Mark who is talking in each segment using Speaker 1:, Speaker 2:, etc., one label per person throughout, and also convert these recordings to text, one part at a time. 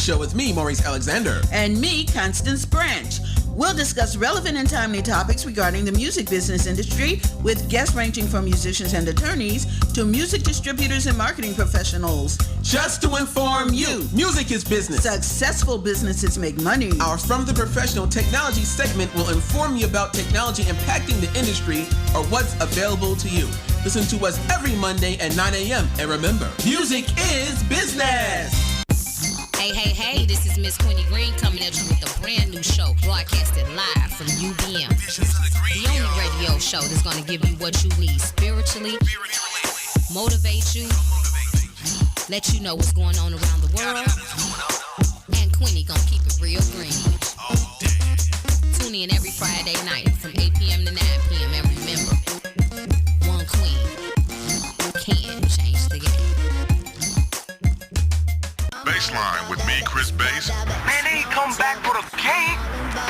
Speaker 1: Show with me, Maurice Alexander.
Speaker 2: And me, Constance Branch. We'll discuss relevant and timely topics regarding the music business industry with guests ranging from musicians and attorneys to music distributors and marketing professionals.
Speaker 1: Just to inform you, music is business.
Speaker 2: Successful businesses make money.
Speaker 1: Our From the Professional Technology segment will inform you about technology impacting the industry or what's available to you. Listen to us every Monday at 9 a.m. And remember, music is business.
Speaker 3: Hey, this is Miss Quinny Green coming at you with a brand new show broadcasted live from UBM. The only radio show that's going to give you what you need spiritually, motivate you, let you know what's going on around the world, and Quinny going to keep it real green. Tune in every Friday night from 8 p.m. to 9 p.m. and remember, one queen can change the game.
Speaker 4: Baseline with me, Chris Bass.
Speaker 5: Man, they ain't come back for the cake.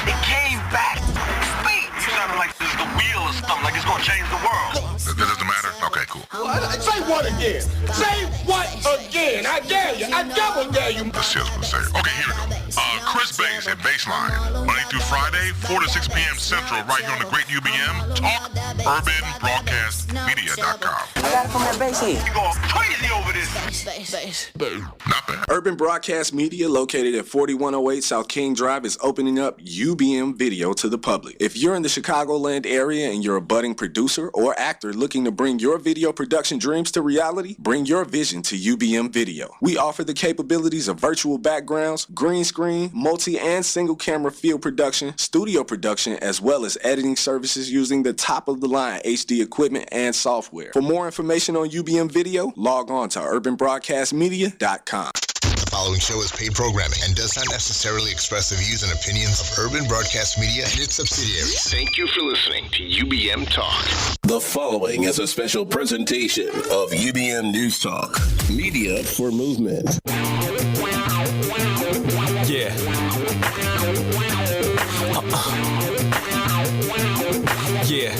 Speaker 5: It came back. Speed. You sounded like this is the wheel or something, like it's gonna change the world.
Speaker 4: That doesn't matter? Okay, cool.
Speaker 6: What? Say what again? Say what again? I dare you. I double dare you.
Speaker 4: The salesman say. Okay, here we go. Chris Bass at Baseline. Monday through Friday, 4 to 6 p.m. Central, right here on the Great UBM. Talk, UrbanBroadcastMedia.com.
Speaker 5: I gotta come that bass here. You going crazy over this.
Speaker 4: Not bad.
Speaker 7: Urban Broadcast Media, located at 4108 South King Drive, is opening up UBM Video to the public. If you're in the Chicagoland area and you're a budding producer or actor looking to bring your video production dreams to reality, bring your vision to UBM Video. We offer the capabilities of virtual backgrounds, green screen, multi and single camera field production, studio production, as well as editing services using the top-of-the-line HD equipment and software. For more information on UBM Video, log on to urbanbroadcastmedia.com.
Speaker 8: The following show is paid programming and does not necessarily express the views and opinions of Urban Broadcast Media and its subsidiaries.
Speaker 9: Thank you for listening to UBM Talk.
Speaker 10: The following is a special presentation of UBM News Talk, media for movement.
Speaker 11: Yeah. Yeah.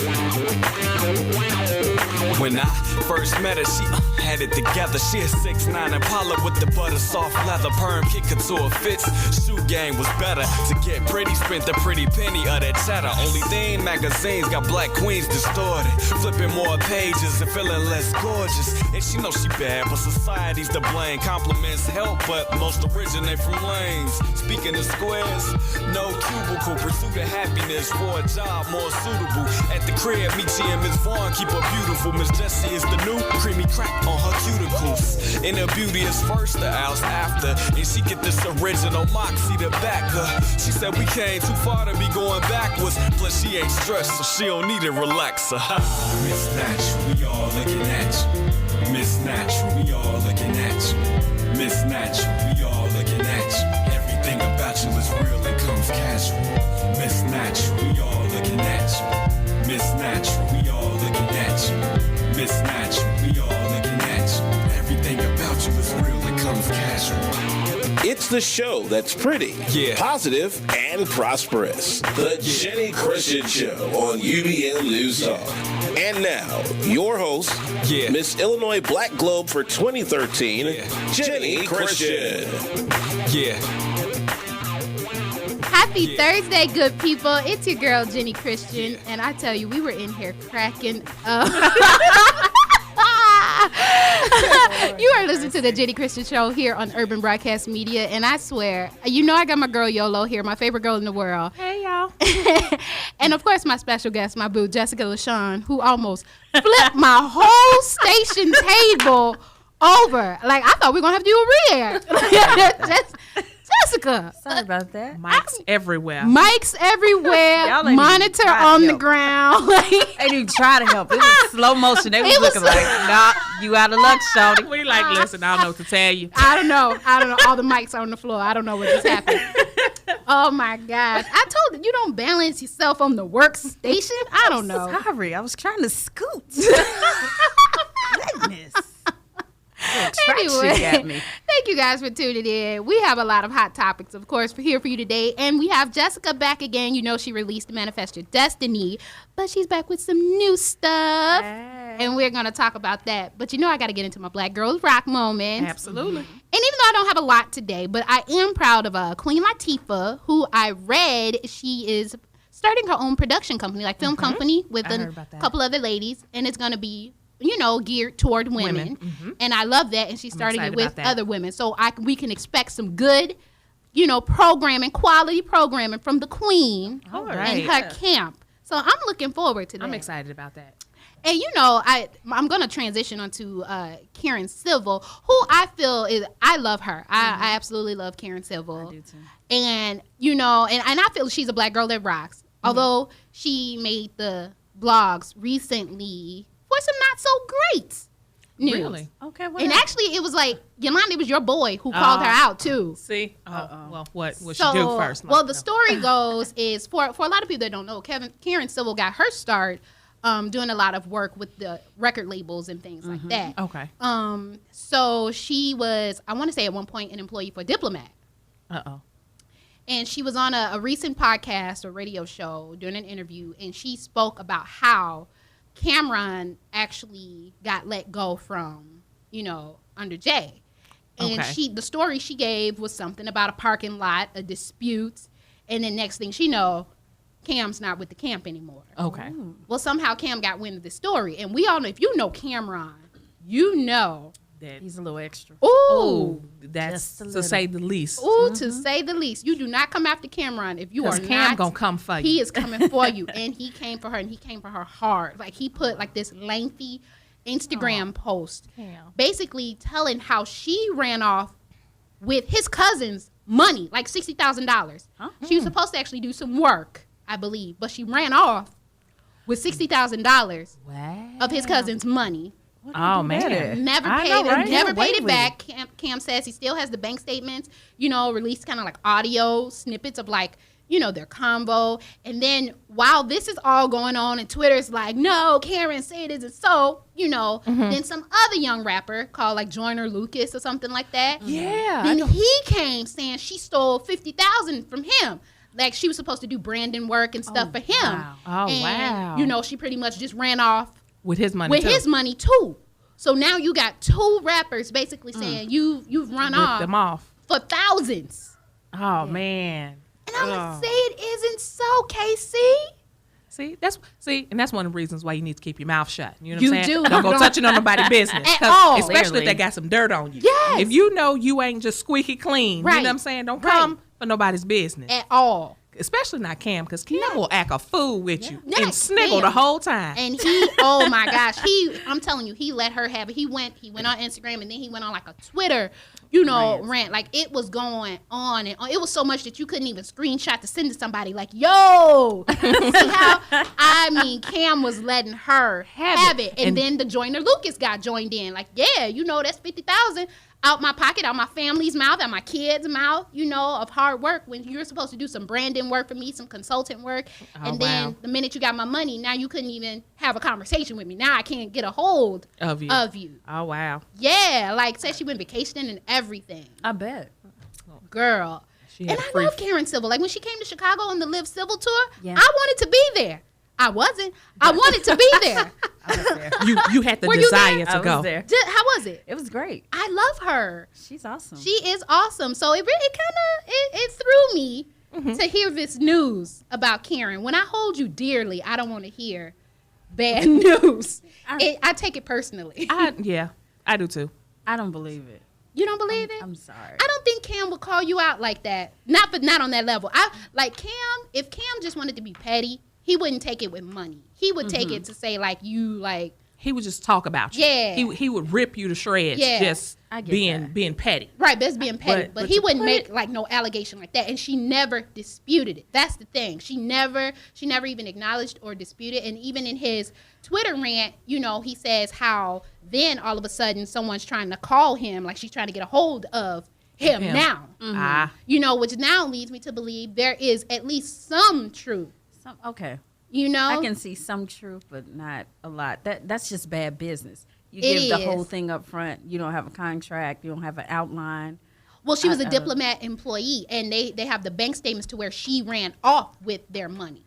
Speaker 11: When I first met her, she had it together. She a 6'9" Impala with the butter soft leather. Perm kick her to her fits. Shoe game was better. To get pretty, spent the pretty penny of that cheddar. Only thing, magazines got black queens distorted. Flipping more pages and feeling less gorgeous. And she knows she bad, but society's to blame. Compliments help, but most originate from lanes. Speaking of squares, no cubicle. Pursue the happiness for a job more suitable. At the crib, meet G and Miss Vaughn, keep her beautiful. Miss Jessie is the new creamy crack on her cuticles. And her beauty is first, the hours after. And she get this original moxie to back her. She said we came too far to be going backwards. Plus she ain't stressed, so she don't need a relaxer. Miss Natural, we all looking at you. Miss Natural, we all looking at you. Miss Natural, we all looking at you. Everything about you is real and comes casual. Miss Natural, we all looking at you. Miss Natural, we all looking at you. Miss Natural, we all looking at you. Everything about you is real and comes casual.
Speaker 10: It's the show that's pretty, positive, and prosperous. The Jenny Christian Show on UBM News Talk. And now, your host, Miss Illinois Black Globe for 2013, Jenny Christian.
Speaker 12: Happy Thursday, good people. It's your girl, Jenny Christian. And I tell you, we were in here cracking up. You are listening to the Jenny Christian Show here on Urban Broadcast Media. And I swear, you know I got my girl Yolo here, my favorite girl in the world.
Speaker 13: Hey, y'all.
Speaker 12: And, of course, my special guest, my boo, Jessica Lashawn, who almost flipped my whole station table over. Like, I thought we were going to have to do a re-air. Jessica.
Speaker 13: Sorry about that. Mics everywhere.
Speaker 12: Mics everywhere. Monitor on the ground.
Speaker 13: They didn't try to help. It was slow motion. They was looking like, nah, you out of luck, shorty.
Speaker 14: We like, listen, I don't know what to tell you.
Speaker 12: I don't know. All the mics are on the floor. I don't know what just happened. Oh, my gosh. I told you don't balance yourself on the workstation. I don't know.
Speaker 13: Sorry. I was trying to scoot. Goodness.
Speaker 12: Anyway, thank you guys for tuning in. We have a lot of hot topics, of course, here for you today. And we have Jessica back again. You know she released Manifest Your Destiny, but she's back with some new stuff. Hey. And we're going to talk about that. But you know I got to get into my Black Girls Rock moment.
Speaker 14: Absolutely.
Speaker 12: And even though I don't have a lot today, but I am proud of Queen Latifah, who I read she is starting her own production company, like film company, with a couple other ladies, and it's going to be, geared toward women. And I love that, and she's starting it with other women. So we can expect some good, programming, quality programming from the Queen and her camp. So I'm looking forward to that.
Speaker 14: I'm excited about that.
Speaker 12: And I'm going to transition onto Karen Civil, who I feel I love her. I absolutely love Karen Civil. I do too. And, and I feel she's a black girl that rocks. Although she made the blogs recently for some not so great news. Really?
Speaker 13: Okay.
Speaker 12: And actually, it was like, Yolanda, it was your boy who called her out too.
Speaker 14: See? Well, what should she do first?
Speaker 12: Well, the story goes is for a lot of people that don't know, Karen Civil got her start doing a lot of work with the record labels and things like that.
Speaker 14: Okay.
Speaker 12: So she was, I want to say at one point, an employee for Diplomat. And she was on a recent podcast or radio show doing an interview, and she spoke about how Cameron actually got let go from, under Jay. And the story she gave was something about a parking lot, a dispute, and then next thing she know, Cam's not with the camp anymore.
Speaker 14: Okay.
Speaker 12: Well, somehow Cam got wind of this story, and we all know, if you know Cameron, you know
Speaker 14: that
Speaker 13: he's a little extra.
Speaker 12: Ooh,
Speaker 14: that's to say the least.
Speaker 12: Ooh, to say the least. You do not come after Cameron if you are not.
Speaker 14: Cam gonna come for you.
Speaker 12: He is coming for you, and he came for her, and he came for her hard. Like he put like this lengthy Instagram post, basically telling how she ran off with his cousin's money, like $60,000. She was supposed to actually do some work, I believe, but she ran off with $60,000 of his cousin's money.
Speaker 14: Oh man!
Speaker 12: Never paid it back. Cam says he still has the bank statements. Released kind of like audio snippets of like their convo. And then while this is all going on, and Twitter's like, no, Karen said it isn't so. Then some other young rapper called like Joyner Lucas or something like that.
Speaker 14: Yeah.
Speaker 12: Then he came saying she stole $50,000 from him. Like she was supposed to do branding work and stuff for him.
Speaker 14: Wow. Oh
Speaker 12: and,
Speaker 14: wow!
Speaker 12: She pretty much just ran off.
Speaker 14: With his money
Speaker 12: too. So now you got two rappers basically saying you've run off
Speaker 14: them off
Speaker 12: for thousands.
Speaker 14: Oh man.
Speaker 12: And I would say it isn't so, KC.
Speaker 14: And that's one of the reasons why you need to keep your mouth shut. You know what
Speaker 12: You
Speaker 14: I'm saying?
Speaker 12: do.
Speaker 14: Don't go touching on nobody's business.
Speaker 12: At all.
Speaker 14: Especially if they got some dirt on you.
Speaker 12: Yes.
Speaker 14: If you know you ain't just squeaky clean,
Speaker 12: Right.
Speaker 14: you know what I'm saying? Don't come for nobody's business.
Speaker 12: At all.
Speaker 14: Especially not Cam, because Cam will act a fool with you
Speaker 12: Yeah,
Speaker 14: and sniggle
Speaker 12: Cam.
Speaker 14: the whole time.
Speaker 12: And he, oh my gosh, I'm telling you, he let her have it. He went on Instagram, and then he went on like a Twitter, rant. Like it was going on and on. It was so much that you couldn't even screenshot to send to somebody. Like, yo, see how? Cam was letting her have it, and then the Joyner Lucas guy joined in. Like, yeah, that's $50,000 out my pocket, out my family's mouth, out my kids' mouth, of hard work when you're supposed to do some branding work for me, some consultant work. And then the minute you got my money, now you couldn't even have a conversation with me. Now I can't get a hold of you.
Speaker 14: Oh, wow.
Speaker 12: Yeah, like said she went vacationing and everything.
Speaker 13: I bet.
Speaker 12: Girl. And I love Karen Civil. Like when she came to Chicago on the Live Civil tour, I wanted to be there. I wasn't. I wanted to be there.
Speaker 13: I was there.
Speaker 14: You had the desire to go.
Speaker 13: Was there.
Speaker 12: How was it?
Speaker 13: It was great.
Speaker 12: I love her.
Speaker 13: She's awesome.
Speaker 12: She is awesome. So it really kind of threw me to hear this news about Karen. When I hold you dearly, I don't want to hear bad news. I take it personally.
Speaker 14: I do too.
Speaker 13: I don't believe it.
Speaker 12: You don't believe it?
Speaker 13: I'm sorry.
Speaker 12: I don't think Cam would call you out like that. Not on that level. If Cam just wanted to be petty, he wouldn't take it with money. He would take it to say
Speaker 14: he would just talk about you.
Speaker 12: Yeah.
Speaker 14: He would rip you to shreds.
Speaker 12: Yeah.
Speaker 14: Just being petty.
Speaker 12: Right, that's being petty. But he wouldn't make no allegation like that. And she never disputed it. That's the thing. She never even acknowledged or disputed. And even in his Twitter rant, he says how then all of a sudden someone's trying to call him, like she's trying to get a hold of him now. Which now leads me to believe there is at least some truth.
Speaker 13: Okay.
Speaker 12: I
Speaker 13: can see some truth, but not a lot. That's just bad business. You give the whole thing up front. You don't have a contract. You don't have an outline.
Speaker 12: Well, she was a Diplomat employee, and they have the bank statements to where she ran off with their money.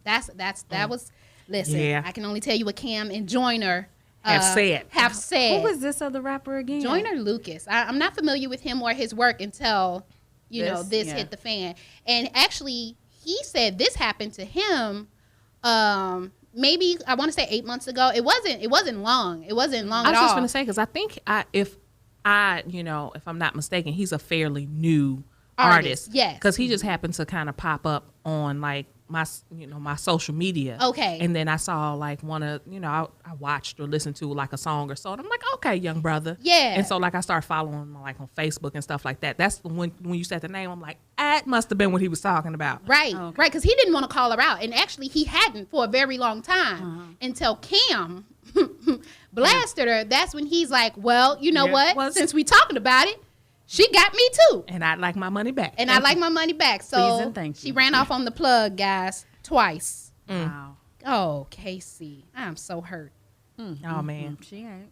Speaker 12: That was. Listen, I can only tell you what Cam and Joyner
Speaker 14: have said.
Speaker 13: Who was this other rapper again?
Speaker 12: Joyner Lucas. I'm not familiar with him or his work until this hit the fan. And actually, he said this happened to him. Maybe I want to say 8 months ago. It wasn't long. It wasn't long at all.
Speaker 14: I was just going to say because I think if I'm not mistaken, he's a fairly new artist.
Speaker 12: Yes,
Speaker 14: because he just happened to kind of pop up on like my social media.
Speaker 12: Okay,
Speaker 14: and then I saw like one of I watched or listened to like a song or so, and I'm like, okay, young brother.
Speaker 12: Yeah.
Speaker 14: And so like I started following him like on Facebook and stuff like that. That's when you said the name, I'm like, that must have been what he was talking about.
Speaker 12: Right, right, because he didn't want to call her out, and actually he hadn't for a very long time until Cam blasted her. That's when he's like, well, you know what? Since we talking about it, she got me too.
Speaker 14: And I'd like my money back.
Speaker 12: And I like my money back. So she ran off on the plug, guys, twice.
Speaker 13: Wow.
Speaker 12: Oh, Casey, I'm so hurt.
Speaker 14: Oh, man.
Speaker 13: She ain't.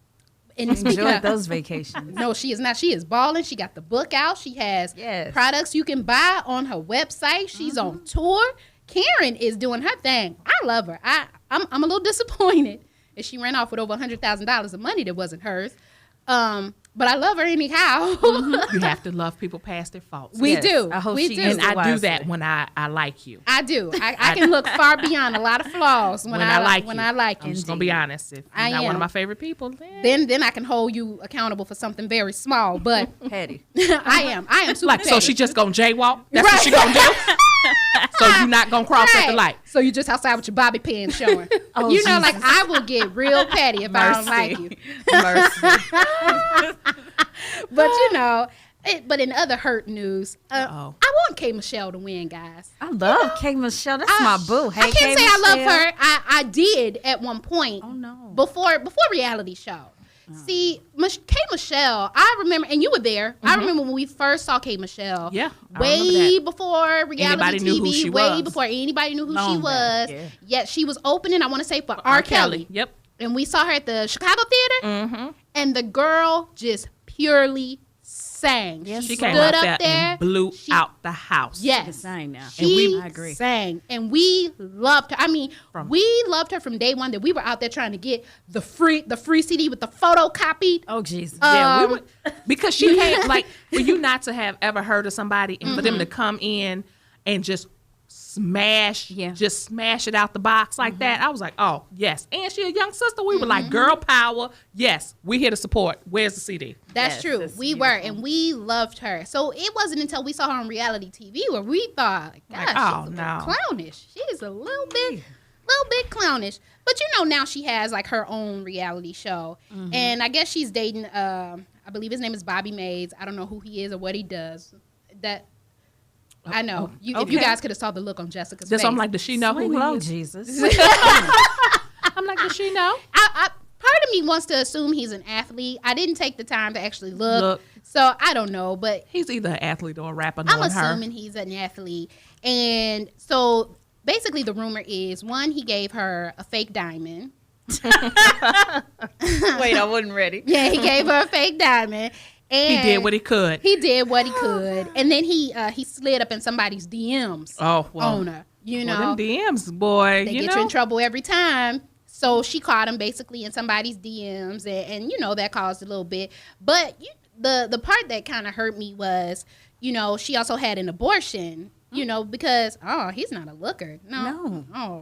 Speaker 12: And
Speaker 13: enjoyed those vacations.
Speaker 12: No, she is not. She is balling. She got the book out. She has products you can buy on her website. She's on tour. Karen is doing her thing. I love her. I'm a little disappointed that she ran off with over $100,000 of money that wasn't hers. But I love her anyhow.
Speaker 14: You have to love people past their faults.
Speaker 12: We do.
Speaker 13: I hope
Speaker 12: we
Speaker 13: she
Speaker 12: do.
Speaker 14: And I do that when I like you.
Speaker 12: I do. I can look far beyond a lot of flaws when I like you.
Speaker 14: I'm just going to be honest. If you're not one of my favorite people,
Speaker 12: then I can hold you accountable for something very small. But
Speaker 13: petty.
Speaker 12: I am super
Speaker 14: like,
Speaker 12: petty.
Speaker 14: so she just going to jaywalk? That's what she going to do? So you're not going to cross at the light?
Speaker 12: So you just outside with your bobby pins showing. Like I will get real petty if I don't like you. But but in other hurt news, I want K. Michelle to win, guys.
Speaker 13: I love K. Michelle. That's my boo. Hey,
Speaker 12: I can't say I love her. I did at one point.
Speaker 13: Oh no.
Speaker 12: Before reality show. See, K. Michelle, I remember, and you were there. I remember when we first saw K. Michelle.
Speaker 14: Yeah,
Speaker 12: way before reality
Speaker 14: anybody
Speaker 12: TV,
Speaker 14: knew who she was.
Speaker 12: Before anybody knew who she was.
Speaker 14: Yeah.
Speaker 12: Yet she was opening, I want to say, for R. Kelly.
Speaker 14: Yep.
Speaker 12: And we saw her at the Chicago Theater, and the girl just purely sang.
Speaker 14: Yes, she
Speaker 12: stood
Speaker 14: came out
Speaker 12: up
Speaker 14: there and blew out the house.
Speaker 12: Yes,
Speaker 13: she can sing now.
Speaker 12: I agree. Sang, and we loved her. I mean, we loved her from day one. That we were out there trying to get the free CD with the photocopied.
Speaker 13: Oh Jesus!
Speaker 14: Yeah, we were, because she came like for you not to have ever heard of somebody and for them to come in and just smash it out the box like that. I was like, oh yes, and she a young sister. We were like, girl power. Yes, we here to support. Where's the CD?
Speaker 12: That's true. We were, and we loved her. So it wasn't until we saw her on reality TV where we thought, gosh, she's a little clownish. She's a little bit clownish. But now she has like her own reality show, and I guess she's dating. I believe his name is Bobby Mays. I don't know who he is or what he does. I know. If you guys could have saw the look on Jessica's face.
Speaker 14: So I'm like, does she know who he is?
Speaker 13: Jesus.
Speaker 14: I'm like, does she know?
Speaker 12: Part of me wants to assume he's an athlete. I didn't take the time to actually look. So I don't know, but
Speaker 14: he's either an athlete or a rapper.
Speaker 12: I'm assuming he's an athlete. And so basically the rumor is, one, he gave her a fake diamond.
Speaker 13: Wait, I wasn't ready.
Speaker 12: Yeah, he gave her a fake diamond. And
Speaker 14: he did what he could.
Speaker 12: And then he slid up in somebody's DMs.
Speaker 14: Oh, well.
Speaker 12: On her.
Speaker 14: Them DMs, boy.
Speaker 12: They get you in trouble every time. So she caught him basically in somebody's DMs, and that caused a little bit. But the part that kind of hurt me was, she also had an abortion. Because he's not a looker. No. Oh,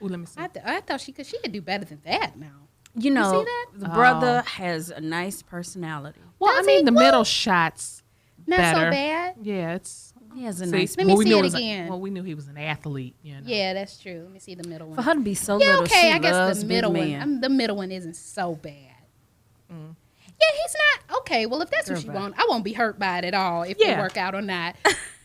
Speaker 14: let me see.
Speaker 12: I thought she could do better than that now.
Speaker 13: You see that? The brother has a nice personality.
Speaker 12: Well,
Speaker 14: the middle shots
Speaker 12: not
Speaker 14: better.
Speaker 12: So bad.
Speaker 14: Yeah,
Speaker 13: he has a nice.
Speaker 12: Let me see it again.
Speaker 14: We knew he was an athlete.
Speaker 12: Yeah, that's true. Let me see the middle one.
Speaker 13: For her to be so little,
Speaker 12: okay.
Speaker 13: she
Speaker 12: I guess
Speaker 13: loves
Speaker 12: the middle
Speaker 13: big
Speaker 12: one. The middle one isn't so bad. Yeah, he's not okay. Well, if that's what she wants, I won't be hurt by it at all. If they work out or not.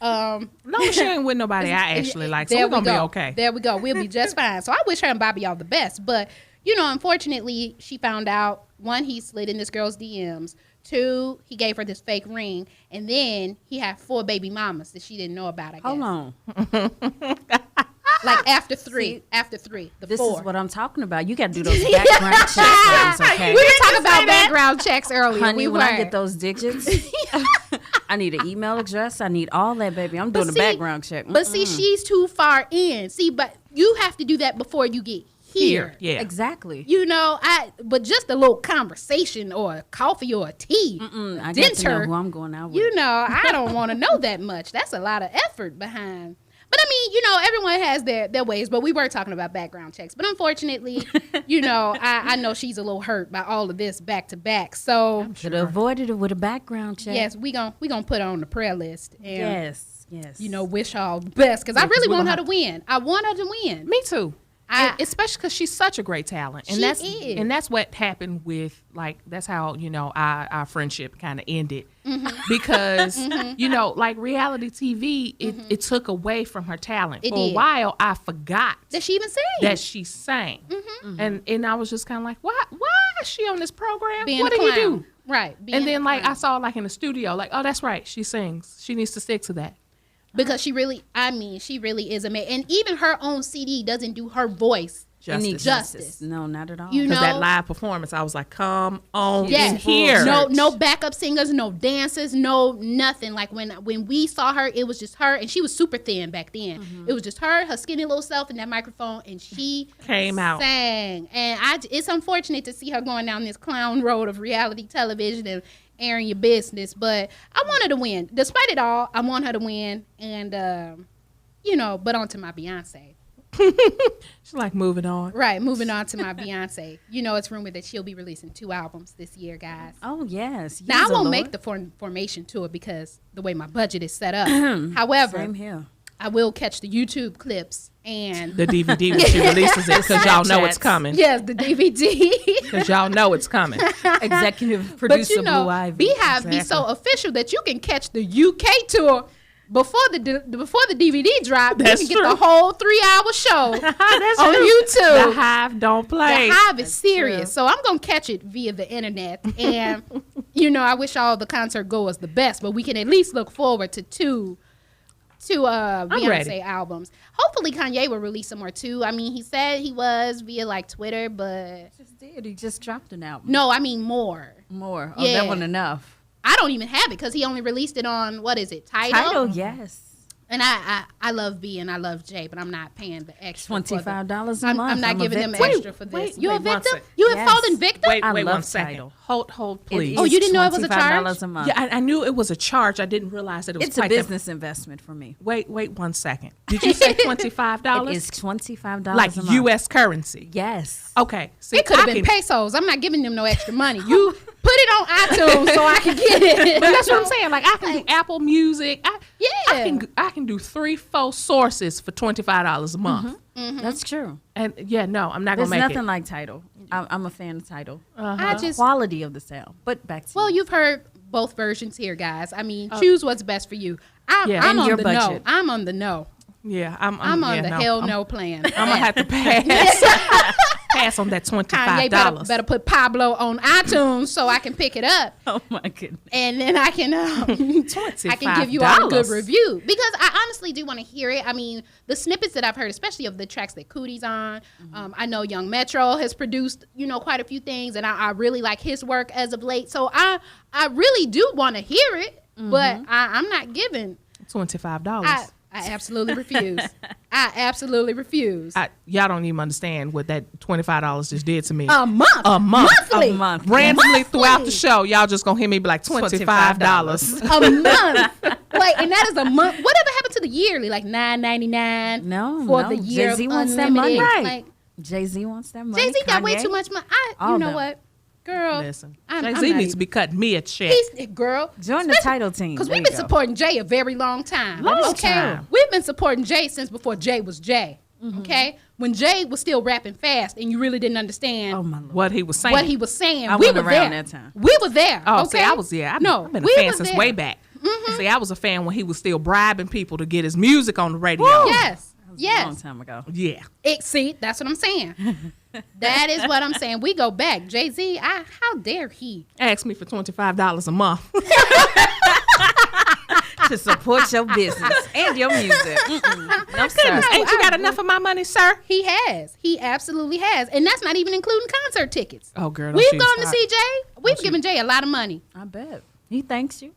Speaker 14: No, she ain't with nobody I actually like. So we're gonna be okay.
Speaker 12: There we go. We'll be just fine. So I wish her and Bobby all the best. But unfortunately, she found out, one, he slid in this girl's DMs. 2, he gave her this fake ring, and then he had 4 baby mamas that she didn't know about. I guess.
Speaker 13: Hold on.
Speaker 12: Like after 3,
Speaker 13: this
Speaker 12: 4.
Speaker 13: is what I'm talking about. You got to do those background checks, okay?
Speaker 12: We were talking about background checks earlier.
Speaker 13: Honey, when I get those digits, I need an email address. I need all that, baby. I'm doing a background check.
Speaker 12: But see, she's too far in. See, but you have to do that before you get here.
Speaker 14: Yeah.
Speaker 13: Exactly.
Speaker 12: You know, but just a little conversation or a coffee or a tea.
Speaker 13: I get to know who I'm going out with.
Speaker 12: You know, I don't want to know that much. That's a lot of effort behind. But I mean, you know, everyone has their ways, but we were talking about background checks. But unfortunately, you know, I know she's a little hurt by all of this back to back. So
Speaker 13: should have avoided it with a background check.
Speaker 12: Yes, we gonna put her on the prayer list. And,
Speaker 13: yes.
Speaker 12: You know, wish her all the best because I really want her to win. I want her to win.
Speaker 14: Me too. Especially because she's such a great talent, and that's what happened with that's how our friendship kind of ended because you know reality TV it took away from her talent for a while. I forgot
Speaker 12: that she even sang.
Speaker 14: That she sang, and I was just kind of like, why is she on this program?
Speaker 12: Being
Speaker 14: what
Speaker 12: a
Speaker 14: did he
Speaker 12: clown.
Speaker 14: do?
Speaker 12: Right.
Speaker 14: And then I saw in the studio oh that's right, she sings. She needs to stick to that.
Speaker 12: Because she really is amazing. And even her own CD doesn't do her voice justice.
Speaker 13: No, not at all.
Speaker 12: You know,
Speaker 14: because that live performance, I was like, come on in here.
Speaker 12: No backup singers, no dancers, no nothing. Like when we saw her, it was just her, and she was super thin back then. It was just her skinny little self, and that microphone, and she
Speaker 14: came out,
Speaker 12: sang. And it's unfortunate to see her going down this clown road of reality television and airing your business, but I want her to win. Despite it all, I want her to win. And but on to my Beyonce.
Speaker 14: She's like moving on.
Speaker 12: Right, moving on to my Beyonce. You know, it's rumored that she'll be releasing 2 albums this year, guys.
Speaker 13: Oh, yes.
Speaker 12: Now, I won't make the formation tour because the way my budget is set up. However,
Speaker 13: same here.
Speaker 12: I will catch the YouTube clips and
Speaker 14: the DVD when she releases it because y'all know it's coming.
Speaker 12: Yes, the DVD.
Speaker 14: Because y'all know it's coming.
Speaker 13: Executive producer
Speaker 12: but
Speaker 13: Blue Ivy.
Speaker 12: Beehive be so official that you can catch the UK tour before the DVD drop.
Speaker 14: That's
Speaker 12: you can get the whole 3-hour show on YouTube.
Speaker 14: The Hive don't play.
Speaker 12: The Hive is serious. So I'm going to catch it via the internet. And, I wish all the concert goers the best, but we can at least look forward to two Beyonce albums. Hopefully Kanye will release some more too. I mean, he said he was via Twitter, but
Speaker 13: he just dropped an album.
Speaker 12: No, I mean more.
Speaker 13: Oh, that wasn't enough.
Speaker 12: I don't even have it because he only released it on Tidal.
Speaker 13: Yes.
Speaker 12: And I love B and I love J, but I'm not paying the extra.
Speaker 13: $25 a month.
Speaker 12: I'm not giving them extra for this. You're a victim?
Speaker 14: You
Speaker 12: have fallen victim?
Speaker 14: Wait 1 second. Hold, please.
Speaker 12: Oh, you didn't know it was a charge?
Speaker 13: $25 a month.
Speaker 14: Yeah, I knew it was a charge. I didn't realize that it was.
Speaker 13: It's a business investment for me.
Speaker 14: Wait 1 second. Did you say $25?
Speaker 13: It is $25
Speaker 14: like
Speaker 13: a month.
Speaker 14: U.S. currency.
Speaker 13: Yes.
Speaker 14: Okay. See,
Speaker 12: it could have been pesos. I'm not giving them no extra money. You put it on iTunes so I can get it.
Speaker 14: But that's what I'm saying. I can do Apple Music. I can do 3-4 sources for $25 a month.
Speaker 13: That's true.
Speaker 14: And I'm not gonna make it.
Speaker 13: There's nothing like Tidal. I'm a fan of Tidal.
Speaker 12: The
Speaker 13: quality of the sound. But back to
Speaker 12: you. You've heard both versions here, guys. I mean, choose what's best for you. I'm on
Speaker 13: your
Speaker 12: the
Speaker 13: budget.
Speaker 12: no. I'm on the no.
Speaker 14: Yeah,
Speaker 12: I'm on the hell no plan.
Speaker 14: I'm gonna have to pass. Pass on that $25.
Speaker 12: Kanye better put Pablo on iTunes so I can pick it up.
Speaker 13: Oh my goodness!
Speaker 12: And then I can I can give you all a good review because I honestly do want to hear it. I mean, the snippets that I've heard, especially of the tracks that Cootie's on. I know Young Metro has produced quite a few things, and I really like his work as of late. So I really do want to hear it, but I'm not giving
Speaker 14: $25.
Speaker 12: I absolutely refuse. I absolutely refuse.
Speaker 14: Y'all don't even understand what that $25 just did to me.
Speaker 12: A month.
Speaker 14: Monthly.
Speaker 12: A month.
Speaker 14: Randomly throughout the show, y'all just gonna hear me be like $25.
Speaker 12: A month. And that is a month. Whatever happened to the yearly? Like $9.99.
Speaker 13: No.
Speaker 12: For the year
Speaker 13: Jay-Z
Speaker 12: of
Speaker 13: wants
Speaker 12: unlimited.
Speaker 13: that money.
Speaker 12: Right.
Speaker 13: Jay-Z wants that money.
Speaker 12: Jay-Z got way too much money. You know what? Girl,
Speaker 14: listen, Jay-Z needs to be cutting me a check.
Speaker 12: Girl,
Speaker 13: join the Tidal team.
Speaker 12: Because we've been supporting Jay a very long time.
Speaker 14: Time.
Speaker 12: We've been supporting Jay since before Jay was Jay. Okay, when Jay was still rapping fast and you really didn't understand
Speaker 14: what he was saying.
Speaker 12: we were
Speaker 13: around
Speaker 12: there.
Speaker 13: That time.
Speaker 12: We were there.
Speaker 14: Oh,
Speaker 12: okay?
Speaker 14: see, I was I've been a fan since way back. See, I was a fan when he was still bribing people to get his music on the radio.
Speaker 12: Woo! Yes.
Speaker 13: A long time ago.
Speaker 14: Yeah.
Speaker 12: See, that's what I'm saying. That is what I'm saying. We go back. Jay-Z, how dare he?
Speaker 14: Ask me for $25 a month.
Speaker 13: To support your business and your music. No, sir.
Speaker 14: Ain't you got enough of my money, sir?
Speaker 12: He has. He absolutely has. And that's not even including concert tickets.
Speaker 14: Oh, girl.
Speaker 12: We've gone to see Jay. We've given Jay a lot of money.
Speaker 13: I bet. He thanks you.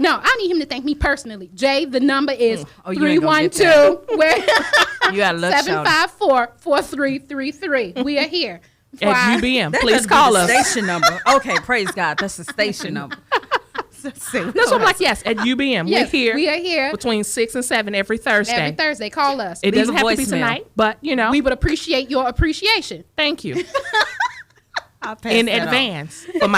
Speaker 12: No, I need him to thank me personally. Jay, the number is 312.
Speaker 13: You got to look
Speaker 12: 754-4333. We are here.
Speaker 14: At UBM.
Speaker 13: That
Speaker 14: Please call us.
Speaker 13: Station number. Okay, praise God. That's the station number.
Speaker 14: That's what I'm like, yes, at UBM.
Speaker 12: Yes,
Speaker 14: we're here.
Speaker 12: we are here.
Speaker 14: Between 6 and 7 every Thursday.
Speaker 12: Every Thursday. Call us.
Speaker 14: It doesn't have to be tonight, but, you know.
Speaker 12: We would appreciate your appreciation.
Speaker 14: Thank you. In advance for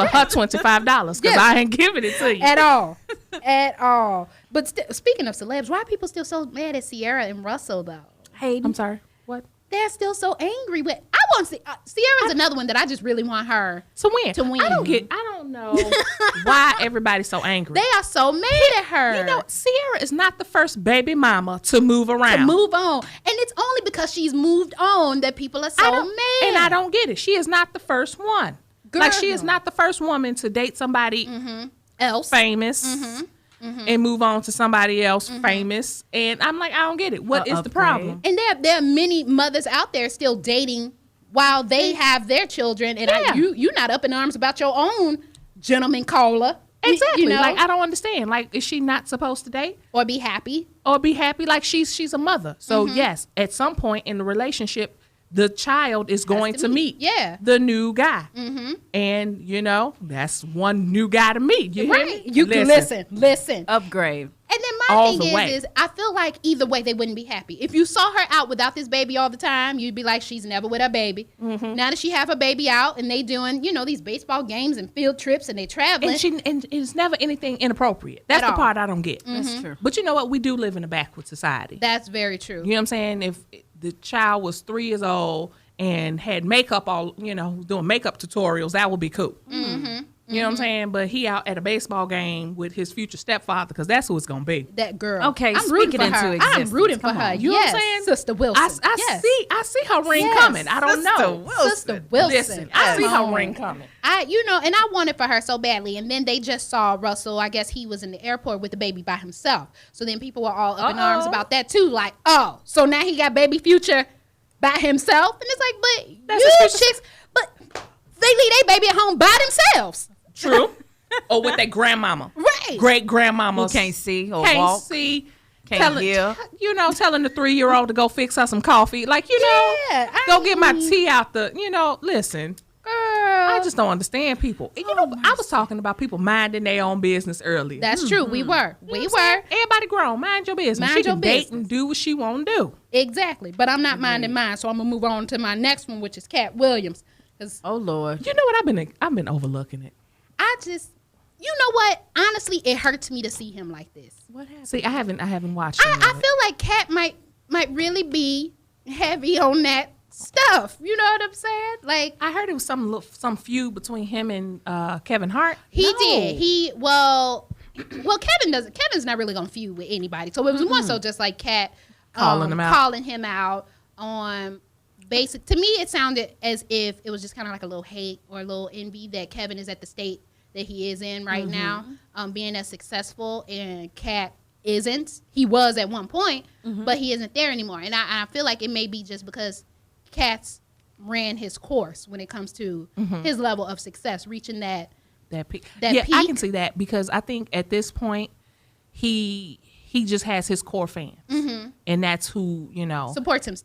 Speaker 14: her $25 because I ain't giving it to you.
Speaker 12: At all. At all. But speaking of celebs, why are people still so mad at Sierra and Russell, though?
Speaker 13: Hey,
Speaker 14: I'm sorry. What?
Speaker 12: They're still so angry with. I want to see Sierra's another one that I just really want her
Speaker 14: to win. I don't know why everybody's so angry.
Speaker 12: They are so mad at her.
Speaker 14: You know, Sierra is not the first baby mama to move around.
Speaker 12: To move on. And it's only because she's moved on that people are so mad.
Speaker 14: And I don't get it. She is not the first one.
Speaker 12: Girl.
Speaker 14: Like, she is not the first woman to date somebody
Speaker 12: else
Speaker 14: famous and move on to somebody else famous. And I'm like, I don't get it. What is the problem?
Speaker 12: And there are many mothers out there still dating while they have their children. And you're not up in arms about your own gentleman caller.
Speaker 14: Exactly.
Speaker 12: You know?
Speaker 14: Like, I don't understand. Like, is she not supposed to date?
Speaker 12: Or be happy?
Speaker 14: Like, she's a mother. So, yes, at some point in the relationship, the child is going to meet the new guy. And, you know, that's one new guy to meet. You hear me?
Speaker 12: You can listen.
Speaker 13: Upgrade.
Speaker 12: And then my thing is I feel like either way they wouldn't be happy. If you saw her out without this baby all the time, you'd be like, she's never with her baby. Now that she have her baby out and they doing, you know, these baseball games and field trips and they traveling.
Speaker 14: And it's never anything inappropriate. That's the part I don't get.
Speaker 13: That's true.
Speaker 14: But you know what? We do live in a backward society.
Speaker 12: That's very true.
Speaker 14: You know what I'm saying? If the child was 3 years old and had makeup all, you know, doing makeup tutorials, that would be cool. You know what I'm saying? But he out at a baseball game with his future stepfather because that's who it's going to be.
Speaker 12: That girl.
Speaker 13: Okay,
Speaker 12: I'm rooting for her. I'm rooting for her.
Speaker 14: You know what I'm saying?
Speaker 12: Sister Wilson.
Speaker 14: I see her ring coming. I don't know.
Speaker 12: Sister Wilson.
Speaker 14: Listen, I see her ring coming.
Speaker 12: And I wanted for her so badly. And then they just saw Russell. I guess he was in the airport with the baby by himself. So then people were all up in arms about that too. Like, oh, so now he got baby Future by himself? And it's like, but you chicks, but they leave their baby at home by themselves.
Speaker 14: True. Or with their grandmama.
Speaker 12: Right.
Speaker 14: Great grandmama.
Speaker 13: Who can't see or walk. Can't hear.
Speaker 14: You know, telling the 3-year-old to go fix her some coffee. Like, you know, go get my tea out the, you know, listen.
Speaker 12: Girl.
Speaker 14: I just don't understand people. You know, I was talking about people minding their own business earlier.
Speaker 12: That's true. We were.
Speaker 14: Everybody grown. Mind your business. She can date and do what she want to do.
Speaker 12: Exactly. But I'm not minding mine, so I'm going to move on to my next one, which is Cat Williams.
Speaker 13: Oh, Lord.
Speaker 14: You know what? I've been overlooking it.
Speaker 12: You know what? Honestly, it hurts me to see him like this.
Speaker 14: What happened? See, I haven't watched it.
Speaker 12: I feel like Cat might really be heavy on that stuff. You know what I'm saying? Like,
Speaker 14: I heard it was some feud between him and Kevin Hart.
Speaker 12: He did. Well, Kevin's not really gonna feud with anybody. So it was more so just like Cat calling him out on basic. To me, it sounded as if it was just kind of like a little hate or a little envy that Kevin is at the state that he is in right now, being as successful, and Cat isn't. He was at one point, but he isn't there anymore. And I feel like it may be just because Cat's ran his course when it comes to his level of success, reaching that
Speaker 14: peak.
Speaker 12: Peak.
Speaker 14: I can see that because I think at this point he just has his core fans, and that's who, you know,
Speaker 12: supports him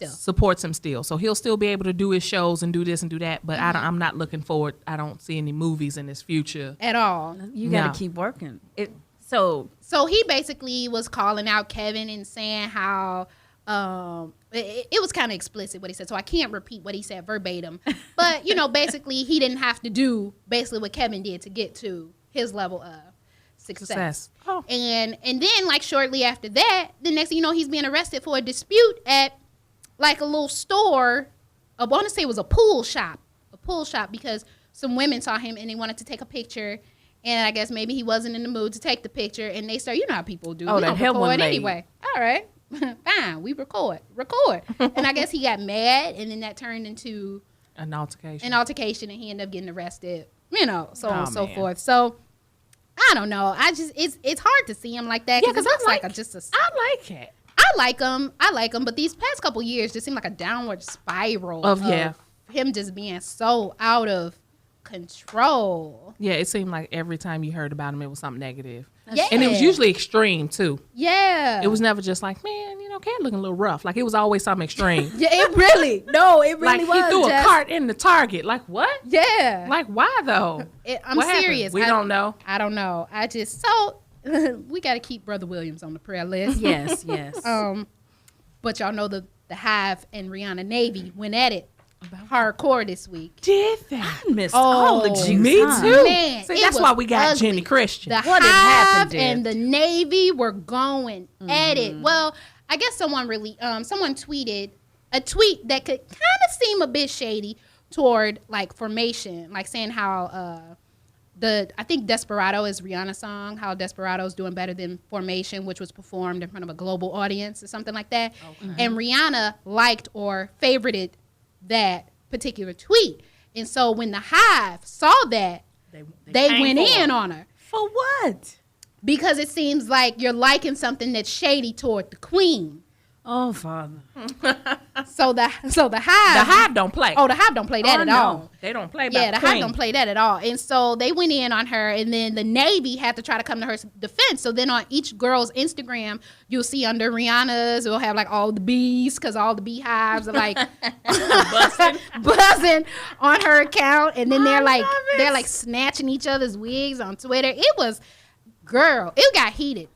Speaker 12: still. So he'll still be able to do his shows and do this and do that. But I'm not looking forward. I don't see any movies in his future at all.
Speaker 13: You got to keep working. So
Speaker 12: he basically was calling out Kevin and saying how it was kind of explicit what he said. So I can't repeat what he said verbatim. But, you know, basically he didn't have to do basically what Kevin did to get to his level of success.
Speaker 14: Oh.
Speaker 12: And then, like, shortly after that, the next thing you know, he's being arrested for a dispute at, like, a little store. I want to say it was a pool shop because some women saw him and they wanted to take a picture. And I guess maybe he wasn't in the mood to take the picture. And they start, you know how people do.
Speaker 13: Oh, that record
Speaker 12: anyway. All right. Fine. We record. And I guess he got mad, and then that turned into
Speaker 14: an altercation.
Speaker 12: And he ended up getting arrested, you know, so on and so forth. So I don't know. It's hard to see him like that because it looks like
Speaker 14: I like it.
Speaker 12: I like him, but these past couple years just seem like a downward spiral
Speaker 14: of
Speaker 12: him just being so out of control.
Speaker 14: Yeah, it seemed like every time you heard about him, it was something negative.
Speaker 12: Yeah.
Speaker 14: And it was usually extreme, too.
Speaker 12: Yeah.
Speaker 14: It was never just like, man, Cat looking a little rough. Like, it was always something extreme.
Speaker 12: Yeah, it really was.
Speaker 14: Like, he threw a cart in the Target. Like, what?
Speaker 12: Yeah.
Speaker 14: Like, why, though?
Speaker 12: I'm serious.
Speaker 14: We don't know.
Speaker 12: I don't know. We got to keep Brother Williams on the prayer list.
Speaker 13: Yes.
Speaker 12: But y'all know the Hive and Rihanna Navy went at it hardcore this week.
Speaker 14: Did they?
Speaker 13: I missed all the juice.
Speaker 14: Me too.
Speaker 12: Man,
Speaker 14: see, that's why we got
Speaker 12: ugly.
Speaker 14: Jenny Christian.
Speaker 12: The
Speaker 13: What had
Speaker 12: Hive
Speaker 13: happened,
Speaker 12: and the Navy were going at it. Well, I guess someone tweeted a tweet that could kind of seem a bit shady toward like Formation, like saying how I think Desperado is Rihanna's song, how Desperado's doing better than Formation, which was performed in front of a global audience or something like that. Okay. And Rihanna liked or favorited that particular tweet. And so when the Hive saw that, they went in on her.
Speaker 13: For what?
Speaker 12: Because it seems like you're liking something that's shady toward the queen.
Speaker 13: Oh, Father.
Speaker 12: So the Hive.
Speaker 14: The Hive don't play.
Speaker 12: Oh, the Hive don't play that at all.
Speaker 14: They don't play about
Speaker 12: the
Speaker 14: the queen.
Speaker 12: Hive don't play that at all. And so they went in on her, and then the Navy had to try to come to her defense. So then on each girl's Instagram, you'll see under Rihanna's, it'll have like all the bees, because all the beehives are like buzzing on her account. And then they're like snatching each other's wigs on Twitter. It was, girl, it got heated.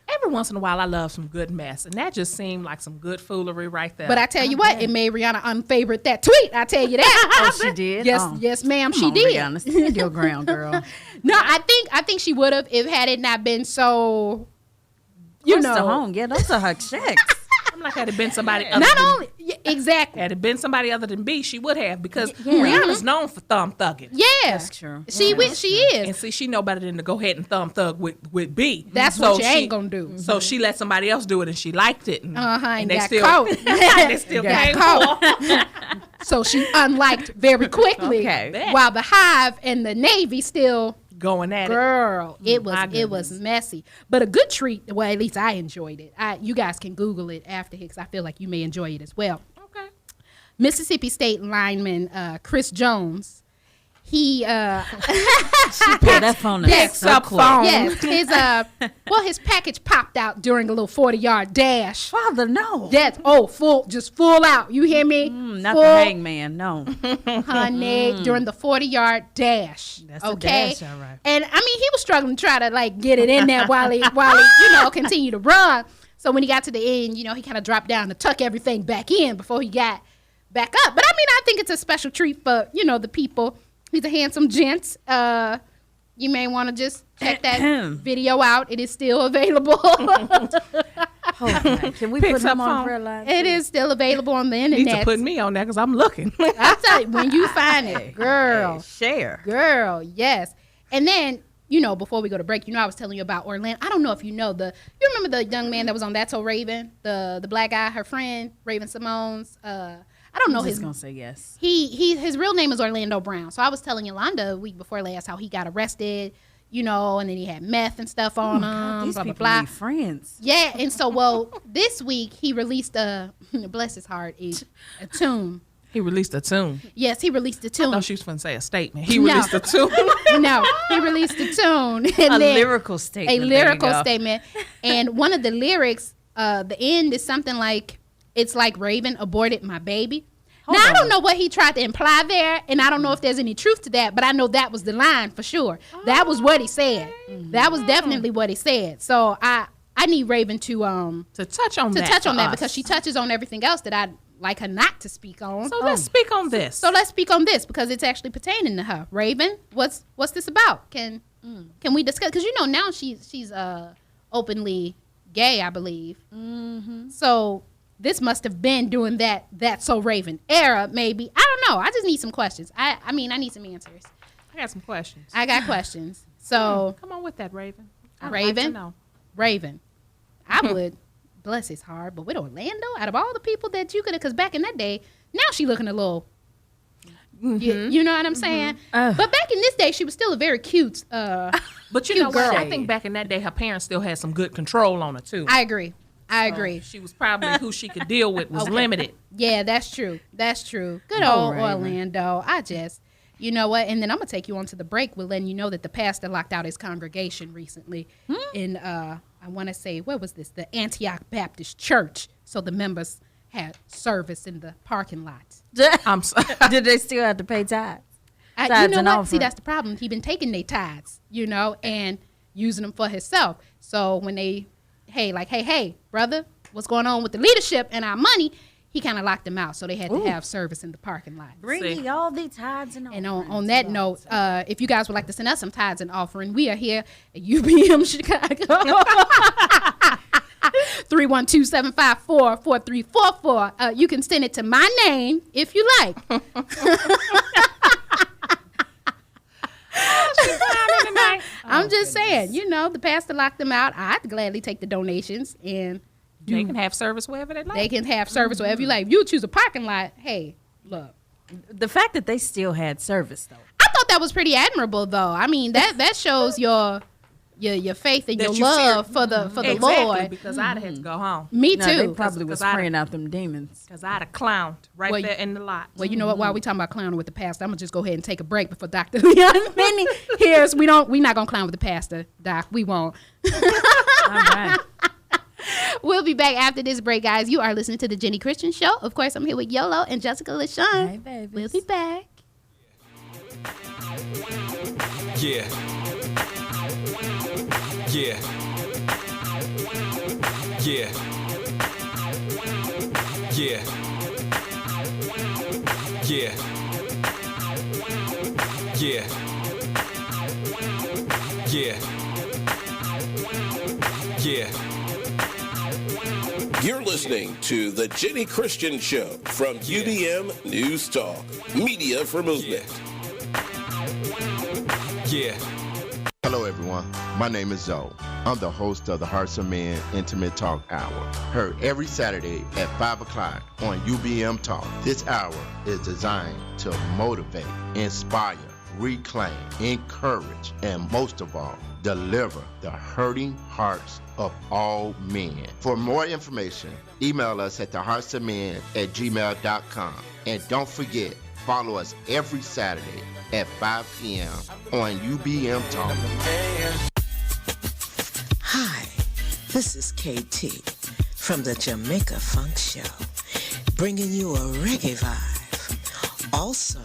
Speaker 14: Every once in a while, I love some good mess, and that just seemed like some good foolery right there.
Speaker 12: But I tell you what, it made Rihanna unfavorite that tweet. I tell you that.
Speaker 13: Oh, she did.
Speaker 12: Yes, ma'am, she did.
Speaker 13: Rihanna, stand your ground, girl.
Speaker 12: No, I think she would have if had it not been so.
Speaker 13: Close to home. Yeah, those are her checks.
Speaker 14: I'm like, had it been somebody
Speaker 12: exactly.
Speaker 14: Had it been somebody other than B, she would have, because Rihanna's known for thumb thugging.
Speaker 12: Yeah,
Speaker 13: that's true.
Speaker 12: She is.
Speaker 14: And see, she know better than to go ahead and thumb thug with B.
Speaker 12: That's what she ain't gonna do.
Speaker 14: So she let somebody else do it, and she liked it.
Speaker 12: And
Speaker 14: they
Speaker 12: got
Speaker 14: still
Speaker 12: caught.
Speaker 14: they still came
Speaker 12: caught. So she unliked very quickly.
Speaker 14: Okay.
Speaker 12: While the Hive and the Navy still
Speaker 14: going at
Speaker 12: girl,
Speaker 14: it.
Speaker 12: It was messy, but a good treat. Well, at least I enjoyed it. You guys can Google it after, because I feel like you may enjoy it as well.
Speaker 14: Okay.
Speaker 12: Mississippi State lineman Chris Jones. He
Speaker 13: she put that phone
Speaker 12: picks up
Speaker 13: phone.
Speaker 12: Yes, his package popped out during a little 40-yard dash.
Speaker 13: Father, no.
Speaker 12: That's full out. You hear me?
Speaker 13: Not the hangman, no.
Speaker 12: Honey, during the 40-yard dash.
Speaker 13: That's
Speaker 12: okay.
Speaker 13: a dash, all right.
Speaker 12: And I mean, he was struggling to try to like get it in there while he continued to run. So when he got to the end, he kind of dropped down to tuck everything back in before he got back up. But I mean, I think it's a special treat for the people. He's a handsome gent. You may want to just check that video out. It is still available.
Speaker 13: Can we put him on prayer line?
Speaker 12: It is still available on the internet.
Speaker 14: You need to put me on there, because I'm looking.
Speaker 12: I'll tell you, when you find it, girl.
Speaker 13: Share.
Speaker 12: Girl, yes. And then, before we go to break, I was telling you about Orlando. I don't know if you remember the young man that was on That's So Raven, the black guy, her friend, Raven Simone's, I don't know
Speaker 13: his. Gonna say yes.
Speaker 12: His real name is Orlando Brown. So I was telling Yolanda a week before last how he got arrested, and then he had meth and stuff on him.
Speaker 13: God, these
Speaker 12: blah
Speaker 13: people
Speaker 12: blah blah.
Speaker 13: Need friends.
Speaker 12: Yeah, and so this week he released bless his heart, a tune.
Speaker 14: He released a tune.
Speaker 12: Yes, he released a tune.
Speaker 14: I thought she was going to say a statement. He released a tune.
Speaker 12: No, he released a tune.
Speaker 13: And lyrical statement.
Speaker 12: A lyrical statement. And one of the lyrics, the end is something like, it's like Raven aborted my baby. I don't know what he tried to imply there, and I don't know if there's any truth to that, but I know that was the line for sure. That was what he said. That was definitely what he said. So I need Raven to
Speaker 14: touch on that
Speaker 12: because she touches on everything else that I'd like her not to speak on.
Speaker 14: So let's speak on this.
Speaker 12: So let's speak on this because it's actually pertaining to her. Raven, what's this about? Can we discuss? Because now she's openly gay, I believe. Mm-hmm. So this must have been during that So Raven era, maybe. I don't know. I just need some questions. I need some answers.
Speaker 14: I got some questions.
Speaker 12: I got questions. So
Speaker 14: come on with that, Raven.
Speaker 12: Raven.
Speaker 14: Like to know.
Speaker 12: Raven. I would, bless his heart, but with Orlando, out of all the people that you could have, because back in that day, now she looking a little, you know what I'm saying? But back in this day, she was still a very cute,
Speaker 14: but
Speaker 12: cute girl.
Speaker 14: What? I think back in that day, her parents still had some good control on her, too.
Speaker 12: I agree. She
Speaker 14: was probably who she could deal with was limited.
Speaker 12: Yeah, that's true. Good old Orlando. I just, You know what? And then I'm going to take you on to the break. We're letting you know that the pastor locked out his congregation recently in, I want to say, what was this? The Antioch Baptist Church. So the members had service in the parking lot.
Speaker 13: Did they still have to pay tithes?
Speaker 12: You know what? See, that's the problem. He been taking their tithes, you know, and using them for himself. So when they, hey, brother, what's going on with the leadership and our money? He kind of locked them out, so they had to have service in the parking lot.
Speaker 13: Bring me all the tithes and offerings.
Speaker 12: And on that note, if you guys would like to send us some tithes and offering, we are here at UBM Chicago. 312-754-4344. You can send it to my name if you like. I'm just saying, you know, the pastor locked them out. I'd gladly take the donations and
Speaker 14: they can have service wherever they like.
Speaker 12: They can have service wherever you like. If you choose a parking lot, hey, look.
Speaker 13: The fact that they still had service, though.
Speaker 12: I thought that was pretty admirable, though. I mean, that shows your faith and your love for the Lord.
Speaker 14: Because I'd have to go home.
Speaker 12: Me too.
Speaker 13: They probably was praying out them demons.
Speaker 14: Because I'd have clowned there in the lot.
Speaker 12: Well, you know what? While we talking about clowning with the pastor, I'm gonna just go ahead and take a break before Dr. Leon Finney hears. We're not gonna clown with the pastor, Doc. We won't.
Speaker 13: All right.
Speaker 12: We'll be back after this break, guys. You are listening to the Jenny Christian Show. Of course, I'm here with Yolo and Jessica Lashawn.
Speaker 13: Hey, babies.
Speaker 12: We'll be back.
Speaker 11: Yeah. Yeah. Yeah. Yeah. Yeah. Yeah. Yeah. Yeah.
Speaker 10: You're listening to The Jenny Christian Show from UBM News Talk, Media for Movement.
Speaker 11: Yeah.
Speaker 15: Hello, everyone. My name is Zoe. I'm the host of the Hearts of Men Intimate Talk Hour, heard every Saturday at 5 o'clock on UBM Talk. This hour is designed to motivate, inspire, reclaim, encourage, and most of all, deliver the hurting hearts of all men. For more information, email us at theheartsofmen@gmail.com. And don't forget, follow us every Saturday at 5 p.m. on UBM Talk.
Speaker 16: Hi, this is KT from the Jamaica Funk Show, bringing you a reggae vibe. Also,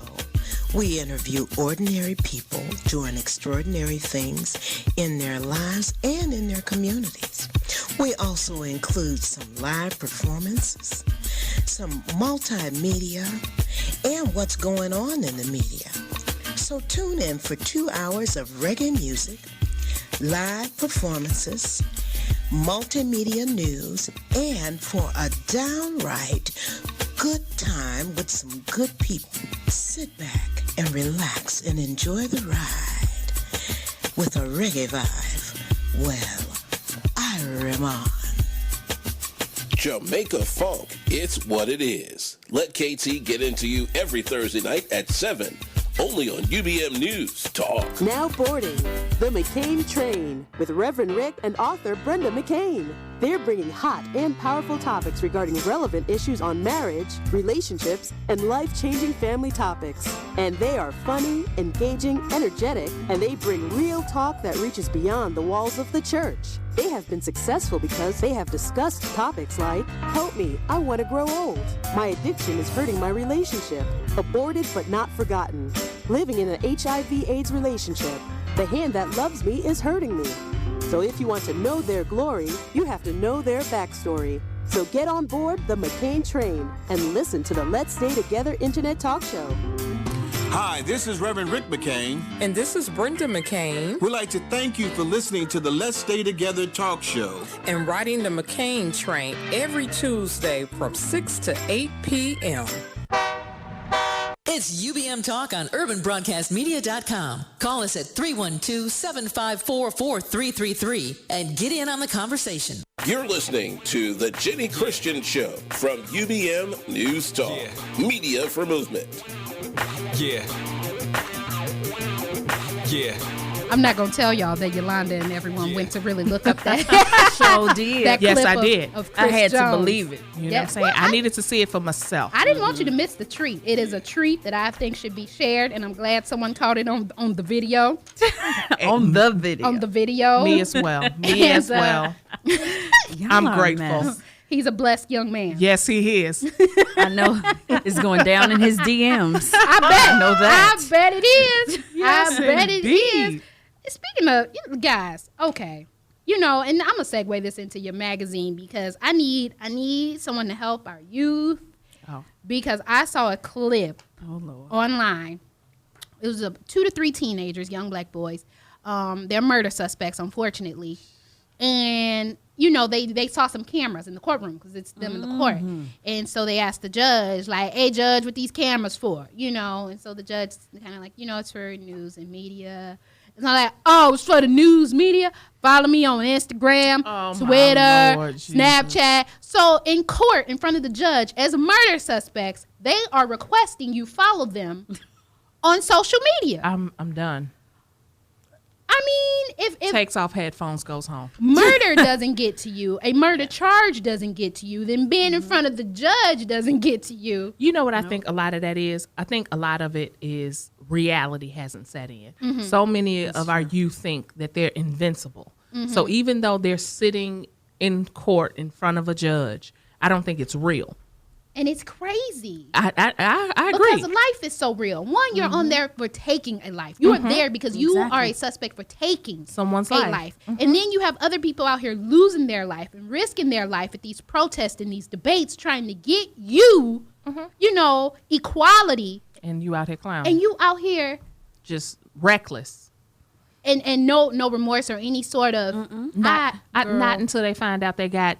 Speaker 16: we interview ordinary people doing extraordinary things in their lives and in their communities. We also include some live performances, some multimedia, and what's going on in the media. So tune in for 2 hours of reggae music, live performances, multimedia news, and for a downright good time with some good people. Sit back and relax and enjoy the ride with a reggae vibe. Well, I'm on.
Speaker 10: Jamaica Funk, it's what it is. Let KT get into you every Thursday night at 7, only on UBM News Talk.
Speaker 17: Now boarding the McCain train with Reverend Rick and author Brenda McCain. They're bringing hot and powerful topics regarding relevant issues on marriage, relationships, and life-changing family topics. And they are funny, engaging, energetic, and they bring real talk that reaches beyond the walls of the church. They have been successful because they have discussed topics like, help me, I want to grow old. My addiction is hurting my relationship. Aborted but not forgotten. Living in an HIV/AIDS relationship. The hand that loves me is hurting me. So if you want to know their glory, you have to know their backstory. So get on board the McCain train and listen to the Let's Stay Together Internet Talk Show.
Speaker 18: Hi, this is Reverend Rick McCain.
Speaker 19: And this is Brenda McCain.
Speaker 18: We'd like to thank you for listening to the Let's Stay Together Talk Show.
Speaker 19: And riding the McCain train every Tuesday from 6 to 8 p.m.
Speaker 20: It's UBM Talk on UrbanBroadcastMedia.com. Call us at 312-754-4333 and get in on the conversation.
Speaker 10: You're listening to The Jenny Christian Show from UBM News Talk, Media for Movement.
Speaker 11: Yeah. Yeah.
Speaker 12: I'm not gonna tell y'all that Yolanda and everyone went to really look up that.
Speaker 13: Sure did.
Speaker 12: That
Speaker 14: Yes,
Speaker 12: clip
Speaker 14: I did.
Speaker 12: Of Chris
Speaker 13: I had
Speaker 12: Jones.
Speaker 13: to believe it.
Speaker 14: You know what I'm saying? I needed to see it for myself.
Speaker 12: I didn't want you to miss the treat. It is a treat that I think should be shared, and I'm glad someone caught it on the video.
Speaker 13: On the video.
Speaker 12: On the video.
Speaker 14: Me as well. Me as well. I'm grateful.
Speaker 12: He's a blessed young man.
Speaker 14: Yes, he is.
Speaker 13: I know it's going down in his DMs.
Speaker 12: I bet.
Speaker 13: I know that.
Speaker 12: I bet it is.
Speaker 14: Yes,
Speaker 12: I bet it
Speaker 14: indeed.
Speaker 12: is. Speaking of guys, okay. And I'm gonna segue this into your magazine because I need someone to help our youth.
Speaker 14: Oh.
Speaker 12: Because I saw a clip online. It was 2 to 3 teenagers, young black boys. They're murder suspects, unfortunately. And they saw some cameras in the courtroom because it's them in the court. And so they asked the judge, like, hey, judge, what these cameras for? And so the judge kind of like, it's for news and media. It's not like, oh, it's for the news media. Follow me on Instagram, Twitter, Snapchat. So in court, in front of the judge, as murder suspects, they are requesting you follow them on social media.
Speaker 14: I'm done.
Speaker 12: I mean, if
Speaker 14: takes off headphones, goes home.
Speaker 12: Murder doesn't get to you, a murder charge doesn't get to you, then being in front of the judge doesn't get to you.
Speaker 14: You know what I think a lot of that is? I think a lot of it is reality hasn't set in.
Speaker 12: Mm-hmm.
Speaker 14: So many of our youth think that they're invincible.
Speaker 12: Mm-hmm.
Speaker 14: So even though they're sitting in court in front of a judge, I don't think it's real.
Speaker 12: And it's crazy.
Speaker 14: I agree.
Speaker 12: Because life is so real. One, you're on there for taking a life. You are there because you are a suspect for taking
Speaker 14: someone's
Speaker 12: life. And then you have other people out here losing their life and risking their life at these protests and these debates trying to get you, equality.
Speaker 14: And you out here clowning.
Speaker 12: And you out here
Speaker 14: just reckless.
Speaker 12: And no remorse or any sort of
Speaker 14: not until they find out they got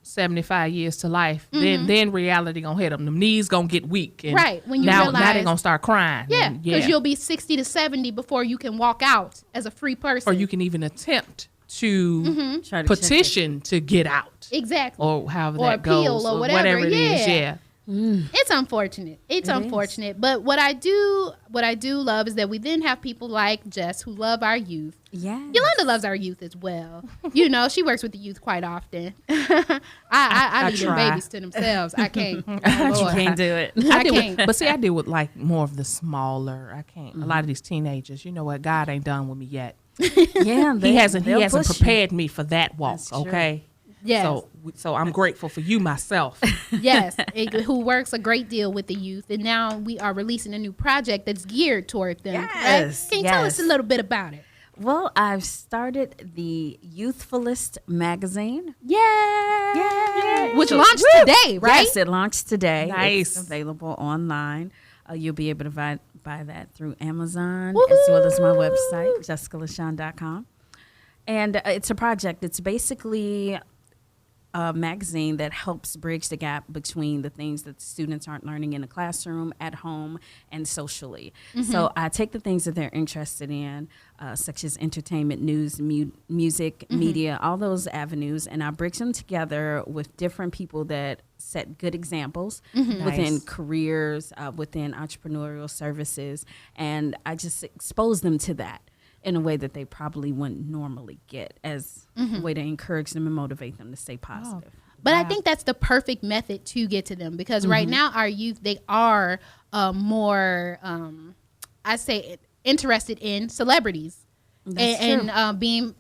Speaker 14: 75 years to life. Then reality gonna hit them. The knees gonna get weak. And
Speaker 12: right when you
Speaker 14: now
Speaker 12: realize,
Speaker 14: they gonna start crying.
Speaker 12: Yeah, because you'll be 60 to 70 before you can walk out as a free person,
Speaker 14: or you can even attempt to petition to get out.
Speaker 12: Exactly.
Speaker 14: Or however
Speaker 12: or
Speaker 14: that
Speaker 12: appeal
Speaker 14: goes,
Speaker 12: or whatever
Speaker 14: it is. Yeah.
Speaker 12: It's unfortunate. It's unfortunate. But what I do love is that we then have people like Jess who love our youth.
Speaker 13: Yeah.
Speaker 12: Yolanda loves our youth as well. She works with the youth quite often. I leave them babies to themselves. I can't.
Speaker 13: You can't do it.
Speaker 12: I can't.
Speaker 14: But see, I deal with like more of the smaller. I can't. A lot of these teenagers. You know what? God ain't done with me yet.
Speaker 13: Yeah.
Speaker 14: He hasn't prepared me for that walk. Okay.
Speaker 12: Yes.
Speaker 14: So I'm grateful for you myself.
Speaker 12: Yes, who works a great deal with the youth, and now we are releasing a new project that's geared toward them.
Speaker 13: Yes.
Speaker 12: Right? Can you tell us a little bit about it?
Speaker 13: Well, I've started the Youthfulist magazine.
Speaker 12: Yeah. Which launched today, right?
Speaker 13: Yes, it launched today.
Speaker 14: Nice.
Speaker 13: It's available online. You'll be able to buy that through Amazon as well as my website, jessicalashawn.com. And it's a project. It's basically a magazine that helps bridge the gap between the things that students aren't learning in the classroom, at home, and socially. So I take the things that they're interested in, such as entertainment, news, music, media, all those avenues, and I bridge them together with different people that set good examples within careers, within entrepreneurial services, and I just expose them to that in a way that they probably wouldn't normally get, as a way to encourage them and motivate them to stay positive.
Speaker 12: But I think that's the perfect method to get to them, because right now our youth, they are more, I say, interested in celebrities and being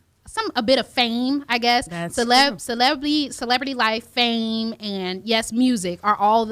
Speaker 12: a bit of fame, I guess.
Speaker 13: That's
Speaker 12: celebrity life, fame, and music are all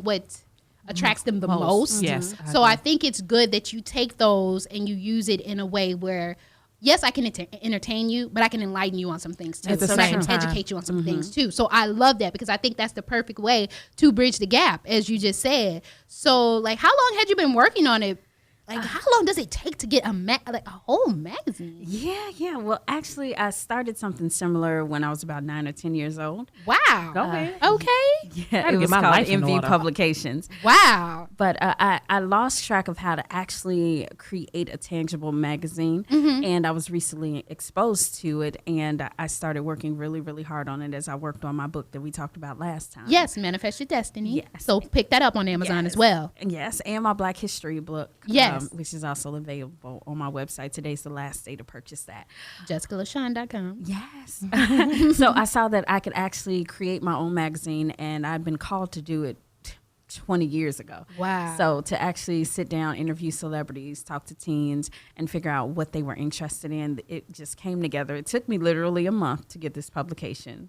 Speaker 12: what attracts them the most.
Speaker 14: Yes.
Speaker 12: So I think it's good that you take those and you use it in a way where, yes, I can entertain you, but I can enlighten you on some things too.
Speaker 14: At the
Speaker 12: So
Speaker 14: same
Speaker 12: I can
Speaker 14: time.
Speaker 12: educate you on some things too. So I love that, because I think that's the perfect way to bridge the gap, as you just said. So like, how long had you been working on it? Like, how long does it take to get a whole magazine?
Speaker 13: Yeah. Well, actually, I started something similar when I was about 9 or 10 years old.
Speaker 12: Wow.
Speaker 14: Go ahead.
Speaker 12: Okay.
Speaker 13: Yeah,
Speaker 14: Gotta
Speaker 13: it
Speaker 14: get
Speaker 13: was
Speaker 14: my
Speaker 13: called
Speaker 14: life in
Speaker 13: MV
Speaker 14: order.
Speaker 13: Publications.
Speaker 12: Wow.
Speaker 13: But I lost track of how to actually create a tangible magazine, and I was recently exposed to it, and I started working really, really hard on it as I worked on my book that we talked about last time.
Speaker 12: Yes, Manifest Your Destiny.
Speaker 13: Yes.
Speaker 12: So pick that up on Amazon as well.
Speaker 13: Yes, and my Black History book.
Speaker 12: Yes.
Speaker 13: which is also available on my website. Today's the last day to purchase that.
Speaker 12: JessicaLashawn.com.
Speaker 13: Yes. So I saw that I could actually create my own magazine, and I'd been called to do it 20 years ago.
Speaker 12: Wow.
Speaker 13: So to actually sit down, interview celebrities, talk to teens, and figure out what they were interested in, it just came together. It took me literally a month to get this publication.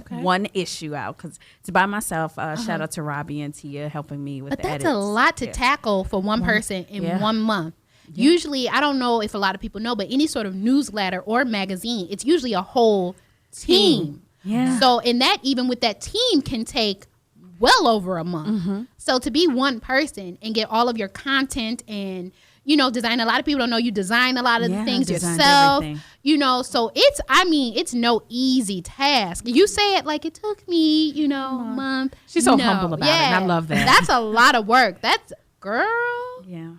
Speaker 13: One issue out, because it's by myself. Shout out to Robbie and Tia helping me with the edits.
Speaker 12: But that's a lot to tackle for one person in 1 month. Yeah. Usually, I don't know if a lot of people know, but any sort of newsletter or magazine, it's usually a whole team.
Speaker 13: Yeah.
Speaker 12: So, and that, even with that team, can take well over a month. So to be one person and get all of your content and, design. A lot of people don't know you design a lot of the things yourself. Everything. So it's no easy task. You say it like it took me, a month.
Speaker 14: She's so humble about it, and I love that.
Speaker 12: That's a lot of work. That's, girl.
Speaker 13: Yeah.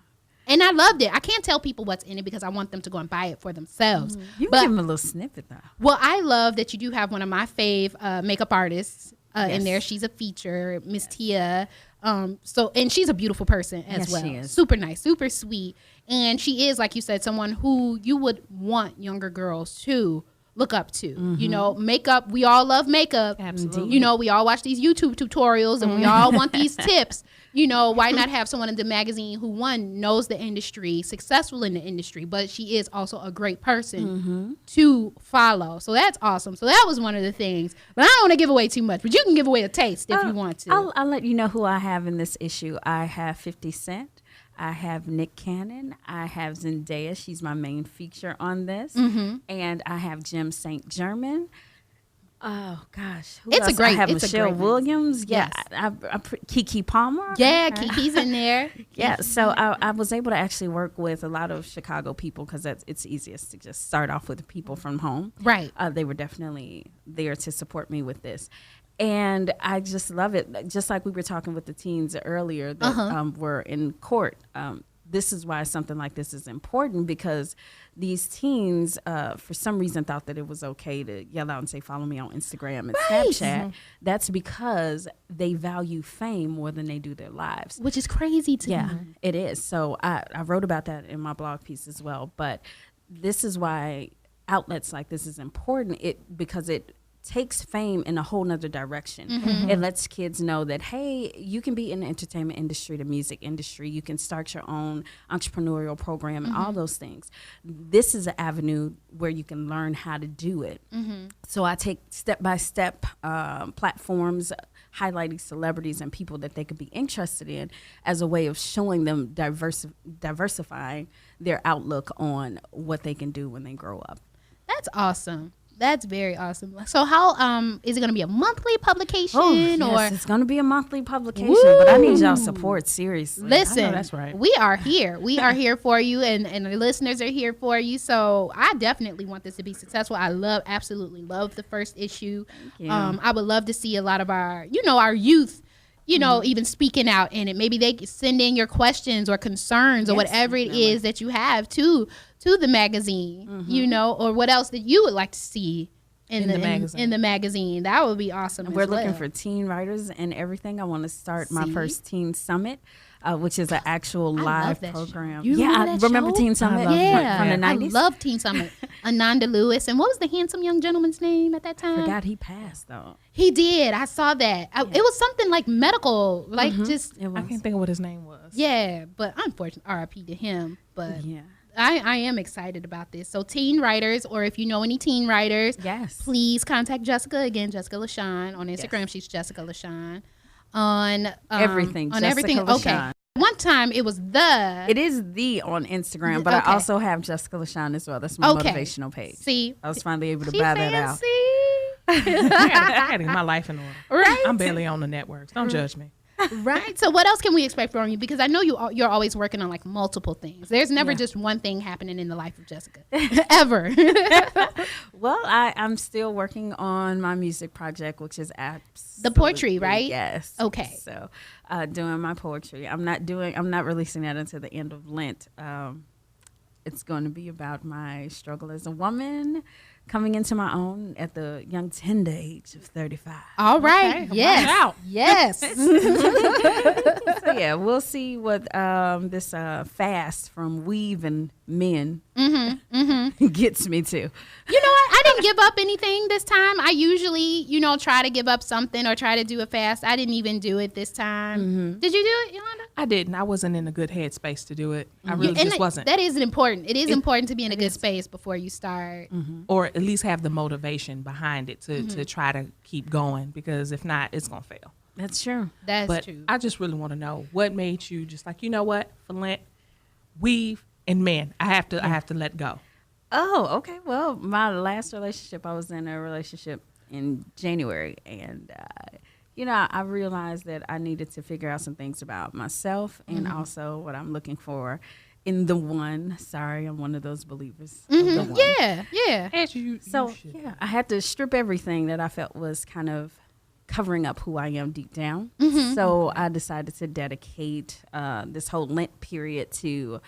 Speaker 12: And I loved it. I can't tell people what's in it because I want them to go and buy it for themselves.
Speaker 13: You can give them a little snippet, though.
Speaker 12: Well, I love that you do have one of my fave makeup artists in there. She's a feature, Miss Tia. And she's a beautiful person as well. She is. Super nice, super sweet. And she is, like you said, someone who you would want younger girls to look up to. Makeup, we all love makeup.
Speaker 14: Absolutely.
Speaker 12: We all watch these YouTube tutorials and we all want these tips. Why not have someone in the magazine who, one, knows the industry, successful in the industry, but she is also a great person to follow. So that's awesome. So that was one of the things. But I don't want to give away too much, but you can give away a taste if you want to.
Speaker 13: I'll let you know who I have in this issue. I have 50 Cent. I have Nick Cannon. I have Zendaya. She's my main feature on this. And I have Jim St. Germain. Oh gosh, I have Michelle Williams.
Speaker 12: Yes.
Speaker 13: Keke Palmer.
Speaker 12: Yeah, Keke's in there.
Speaker 13: Yeah, so I was able to actually work with a lot of Chicago people because it's easiest to just start off with the people from home.
Speaker 12: Right.
Speaker 13: They were definitely there to support me with this. And I just love it. Just like we were talking with the teens earlier that were in court. This is why something like this is important, because these teens, for some reason, thought that it was okay to yell out and say, follow me on Instagram and Snapchat. That's because they value fame more than they do their lives.
Speaker 12: Which is crazy to me.
Speaker 13: Yeah, it is. So I wrote about that in my blog piece as well. But this is why outlets like this is important, because it takes fame in a whole nother direction. It lets kids know that, hey, you can be in the entertainment industry, the music industry, you can start your own entrepreneurial program and all those things. This is an avenue where you can learn how to do it. So I take step-by-step platforms highlighting celebrities and people that they could be interested in as a way of showing them diversifying their outlook on what they can do when they grow up.
Speaker 12: That's awesome. That's very awesome. So how is it going to be a monthly publication?
Speaker 13: Yes, it's going to be a monthly publication, but I need y'all support, seriously.
Speaker 12: Listen,
Speaker 14: I know that's right.
Speaker 12: We are here. We are here for you, and the listeners are here for you. So I definitely want this to be successful. I absolutely love the first issue. I would love to see a lot of our youth, even speaking out in it. Maybe they send in your questions or concerns or whatever it is that you have to the magazine, or what else that you would like to see in the magazine. That would be awesome.
Speaker 13: And we're looking for teen writers and everything. I want to start my first teen summit, which is an actual live program.
Speaker 12: I
Speaker 13: remember Teen Summit from the 90s.
Speaker 12: I love Teen Summit. Ananda Lewis. And what was the handsome young gentleman's name at that time?
Speaker 13: I forgot, he passed though.
Speaker 12: He did. I saw that. It was something like medical, like just.
Speaker 14: I can't think of what his name was.
Speaker 12: Yeah, but unfortunately, RIP to him. But yeah. I am excited about this. So teen writers, or if you know any teen writers, please contact Jessica. Again, Jessica Lashawn. On Instagram, she's Jessica Lashawn. On
Speaker 13: everything.
Speaker 12: On
Speaker 13: Jessica
Speaker 12: everything.
Speaker 13: LaShawn.
Speaker 12: Okay. One time it was
Speaker 13: It is the on Instagram, but I also have Jessica Lashawn as well. That's my motivational page.
Speaker 12: See,
Speaker 13: I was finally able to buy that out.
Speaker 14: I got to get my life in order.
Speaker 12: Right?
Speaker 14: I'm barely on the networks. Don't judge me.
Speaker 12: Right. So what else can we expect from you? Because I know you're always working on like multiple things. There's never just one thing happening in the life of Jessica. Ever.
Speaker 13: Well, I'm still working on my music project, which is
Speaker 12: the poetry, right?
Speaker 13: Yes.
Speaker 12: Okay.
Speaker 13: So doing my poetry. I'm not releasing that until the end of Lent. It's going to be about my struggle as a woman, coming into my own at the young tender age of 35.
Speaker 12: All right.
Speaker 14: Okay,
Speaker 12: Yes. Yes.
Speaker 13: So yeah, we'll see what this fast from weaving men gets me to.
Speaker 12: You know what? I didn't give up anything this time. I usually, try to give up something or try to do a fast. I didn't even do it this time. Did you do it, Yolanda?
Speaker 14: I didn't. I wasn't in a good headspace to do it. I really just wasn't.
Speaker 12: That is important. It is important to be in a good space before you start.
Speaker 14: Or at least have the motivation behind it to try to keep going, because if not, it's going to fail.
Speaker 13: That's true.
Speaker 12: That's true.
Speaker 14: I just really want to know what made you just like, you know what, for Lent, weave and men, I have to let go.
Speaker 13: Oh, okay. Well, my last relationship, I was in a relationship in January, and I realized that I needed to figure out some things about myself and also what I'm looking for in the one. Sorry, I'm one of those believers. Of the one.
Speaker 12: Yeah.
Speaker 14: As you should.
Speaker 13: Yeah, I had to strip everything that I felt was kind of covering up who I am deep down. So I decided to dedicate this whole Lent period to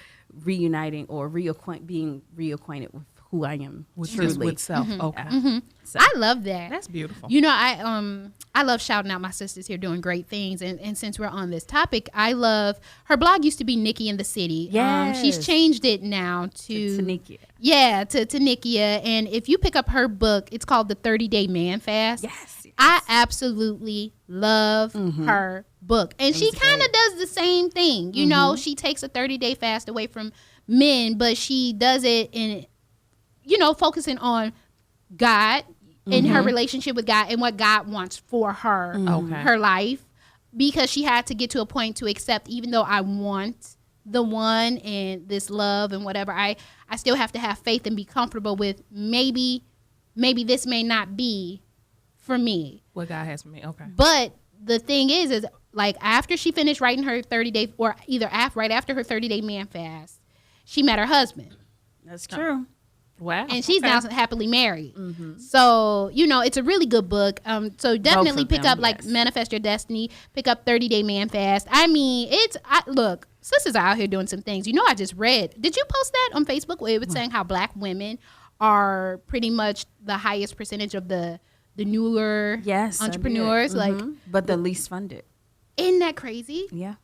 Speaker 13: reuniting or being reacquainted with who I am truly.
Speaker 14: With self. Okay.
Speaker 13: So,
Speaker 12: I love that.
Speaker 14: That's beautiful.
Speaker 12: I love shouting out my sisters here doing great things. And since we're on this topic, I love, her blog used to be Nikki in the City.
Speaker 13: Yes.
Speaker 12: She's changed it now to
Speaker 13: Nikia.
Speaker 12: Yeah, to Nikia. And if you pick up her book, it's called The 30-Day Man Fast.
Speaker 13: Yes.
Speaker 12: I absolutely love her book. And she kind of does the same thing. You know, she takes a 30-day fast away from men, but she does it in, focusing on God and her relationship with God and what God wants for her, her life. Because she had to get to a point to accept, even though I want the one and this love and whatever, I still have to have faith and be comfortable with maybe this may not be for me.
Speaker 14: What God has for me, okay.
Speaker 12: But the thing is like after she finished writing her 30-day, or either right after her 30-day man fast, she met her husband.
Speaker 13: That's true.
Speaker 14: Wow.
Speaker 12: And she's now happily married. So, it's a really good book. So definitely pick up like Manifest Your Destiny, pick up 30-Day Man Fast. I mean, look, sisters are out here doing some things. I just read, did you post that on Facebook where it was saying how black women are pretty much the highest percentage of the newer entrepreneurs? Like,
Speaker 13: but the least funded.
Speaker 12: Isn't that crazy?
Speaker 13: Yeah.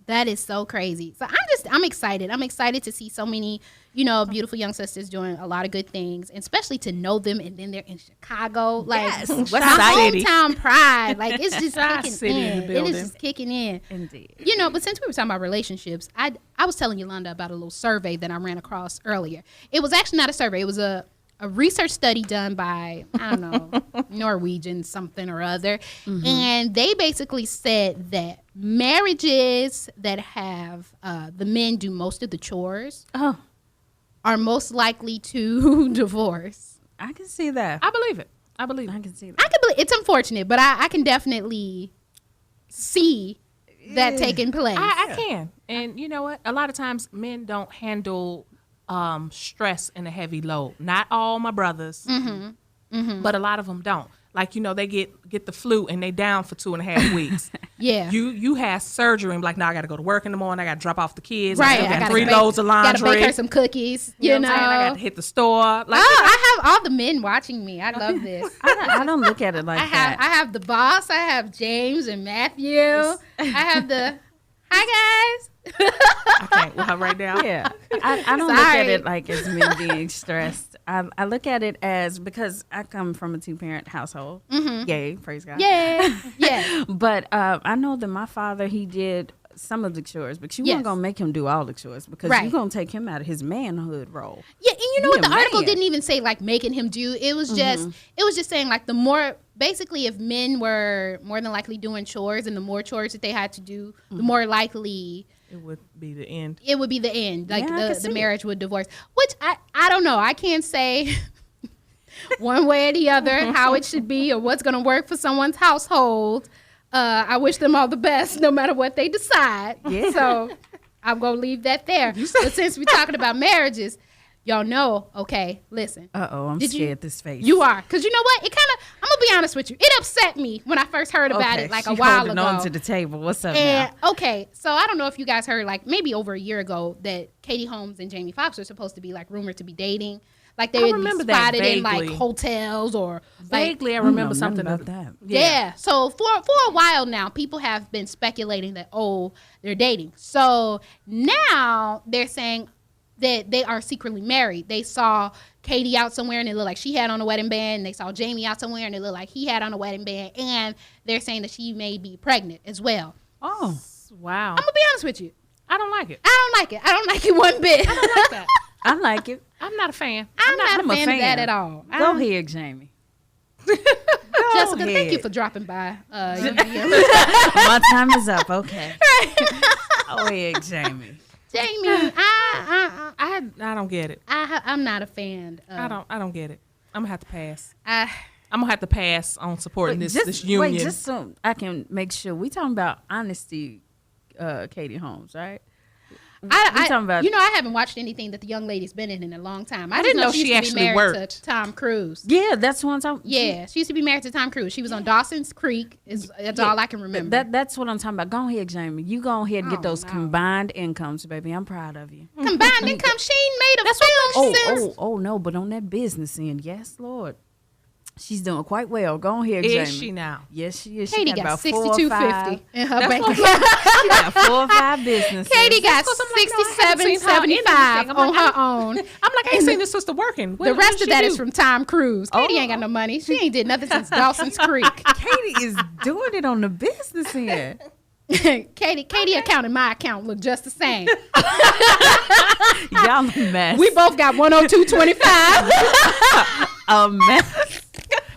Speaker 12: That is so crazy. So I'm excited. I'm excited to see so many, beautiful young sisters doing a lot of good things, and especially to know them. And then they're in Chicago, like hometown pride. Like it's just kicking in. It is just kicking in.
Speaker 13: Indeed.
Speaker 12: But since we were talking about relationships, I was telling Yolanda about a little survey that I ran across earlier. It was actually not a survey. It was a research study done by, I don't know, Norwegian something or other. And they basically said that marriages that have the men do most of the chores are most likely to divorce.
Speaker 13: I can see that.
Speaker 14: I believe it.
Speaker 13: I can see that.
Speaker 12: It's unfortunate, but I can definitely see that taking place.
Speaker 14: I can. And you know what? A lot of times men don't handle stress and a heavy load. Not all my brothers, but a lot of them don't. Like, they get the flu and they down for 2.5 weeks.
Speaker 12: Yeah.
Speaker 14: You have surgery and like, now I got to go to work in the morning. I got to drop off the kids.
Speaker 12: Right.
Speaker 14: I got 3 loads of laundry.
Speaker 12: Got to bake her some cookies. You know.
Speaker 14: I got to hit the store. Like,
Speaker 12: I have all the men watching me. I love this.
Speaker 13: I don't look at it like that.
Speaker 12: I have the boss. I have James and Matthew. I have the, hi guys.
Speaker 14: I can't with her right now.
Speaker 13: Yeah. I don't look at it like as men being stressed. I look at it as, because I come from a 2-parent household. Yay, praise God.
Speaker 12: Yay. Yeah.
Speaker 13: But I know that my father, he did some of the chores, but you weren't going to make him do all the chores, because you're going to take him out of his manhood role.
Speaker 12: Yeah, and you know what? The article didn't even say like making him do. It was just saying like the more, basically if men were more than likely doing chores, and the more chores that they had to do, the more likely
Speaker 14: it would be the end.
Speaker 12: It would be the end. Like the marriage would divorce. Which I don't know. I can't say one way or the other how it should be or what's going to work for someone's household. I wish them all the best no matter what they decide.
Speaker 13: Yeah.
Speaker 12: So I'm going to leave that there. But since we're talking about marriages, y'all know, okay, listen.
Speaker 13: I'm scared this face.
Speaker 12: You are. Because you know what? It kind of, I'm going to be honest with you. It upset me when I first heard about it like a while ago.
Speaker 13: On to the table. What's up now?
Speaker 12: Okay, so I don't know if you guys heard, like maybe over a year ago, that Katie Holmes and Jamie Foxx are supposed to be like rumored to be dating. Like they would be
Speaker 14: remember that
Speaker 12: spotted in like
Speaker 14: vaguely.
Speaker 12: hotels or
Speaker 14: Vaguely, I
Speaker 12: like,
Speaker 14: remember something
Speaker 13: about that.
Speaker 12: Yeah. So for a while now, people have been speculating that they're dating. So now they're saying that they are secretly married. They saw Katie out somewhere and it looked like she had on a wedding band. And they saw Jamie out somewhere and it looked like he had on a wedding band. And they're saying that she may be pregnant as well.
Speaker 13: Oh,
Speaker 14: wow.
Speaker 12: I'm gonna be honest with you.
Speaker 14: I don't like it.
Speaker 12: I don't like it. I don't like it one bit.
Speaker 14: I don't like that.
Speaker 13: I like it.
Speaker 14: I'm not a fan.
Speaker 12: I'm not a fan of that at all.
Speaker 13: Go ahead, Jamie.
Speaker 12: Jessica, thank
Speaker 13: ahead.
Speaker 12: you for dropping by.
Speaker 13: My time is up. Okay. Go ahead, Jamie.
Speaker 12: Jamie,
Speaker 14: I don't get it.
Speaker 12: I'm not a fan.
Speaker 14: I don't get it. I'm gonna have to pass.
Speaker 12: I'm
Speaker 14: gonna have to pass on supporting this union.
Speaker 13: Wait, just so I can make sure. We talking about honesty, Katie Holmes, right?
Speaker 12: I haven't watched anything that the young lady's been in a long time. I
Speaker 14: didn't know
Speaker 12: she
Speaker 14: she
Speaker 12: used to be
Speaker 14: actually
Speaker 12: married
Speaker 14: worked.
Speaker 12: to Tom Cruise.
Speaker 13: Yeah, that's what I'm talking.
Speaker 12: Yeah, she used to be married to Tom Cruise. She was on Dawson's Creek. That's all I can remember.
Speaker 13: That's what I'm talking about. Go ahead, Jamie. You go ahead and get those combined incomes, baby. I'm proud of you.
Speaker 12: Combined income. She ain't made a film since.
Speaker 13: Oh no, but on that business end, yes, Lord. She's doing quite well. Go ahead, Jamie.
Speaker 14: Is she now?
Speaker 13: Yes, she is.
Speaker 12: Katie
Speaker 13: she got
Speaker 12: got
Speaker 13: about
Speaker 12: 6250 in her bank account.
Speaker 13: She got 4 or 5 businesses.
Speaker 12: Katie got 6775 on her own.
Speaker 14: I'm like, I ain't seen this sister working.
Speaker 12: The rest of that is from Tom Cruise. Katie ain't got no money. She ain't did nothing since Dawson's Creek.
Speaker 13: Katie is doing it on the business end.
Speaker 12: Katie account and my account look just the same.
Speaker 13: Y'all a mess.
Speaker 12: We both got 102.25.
Speaker 13: A mess.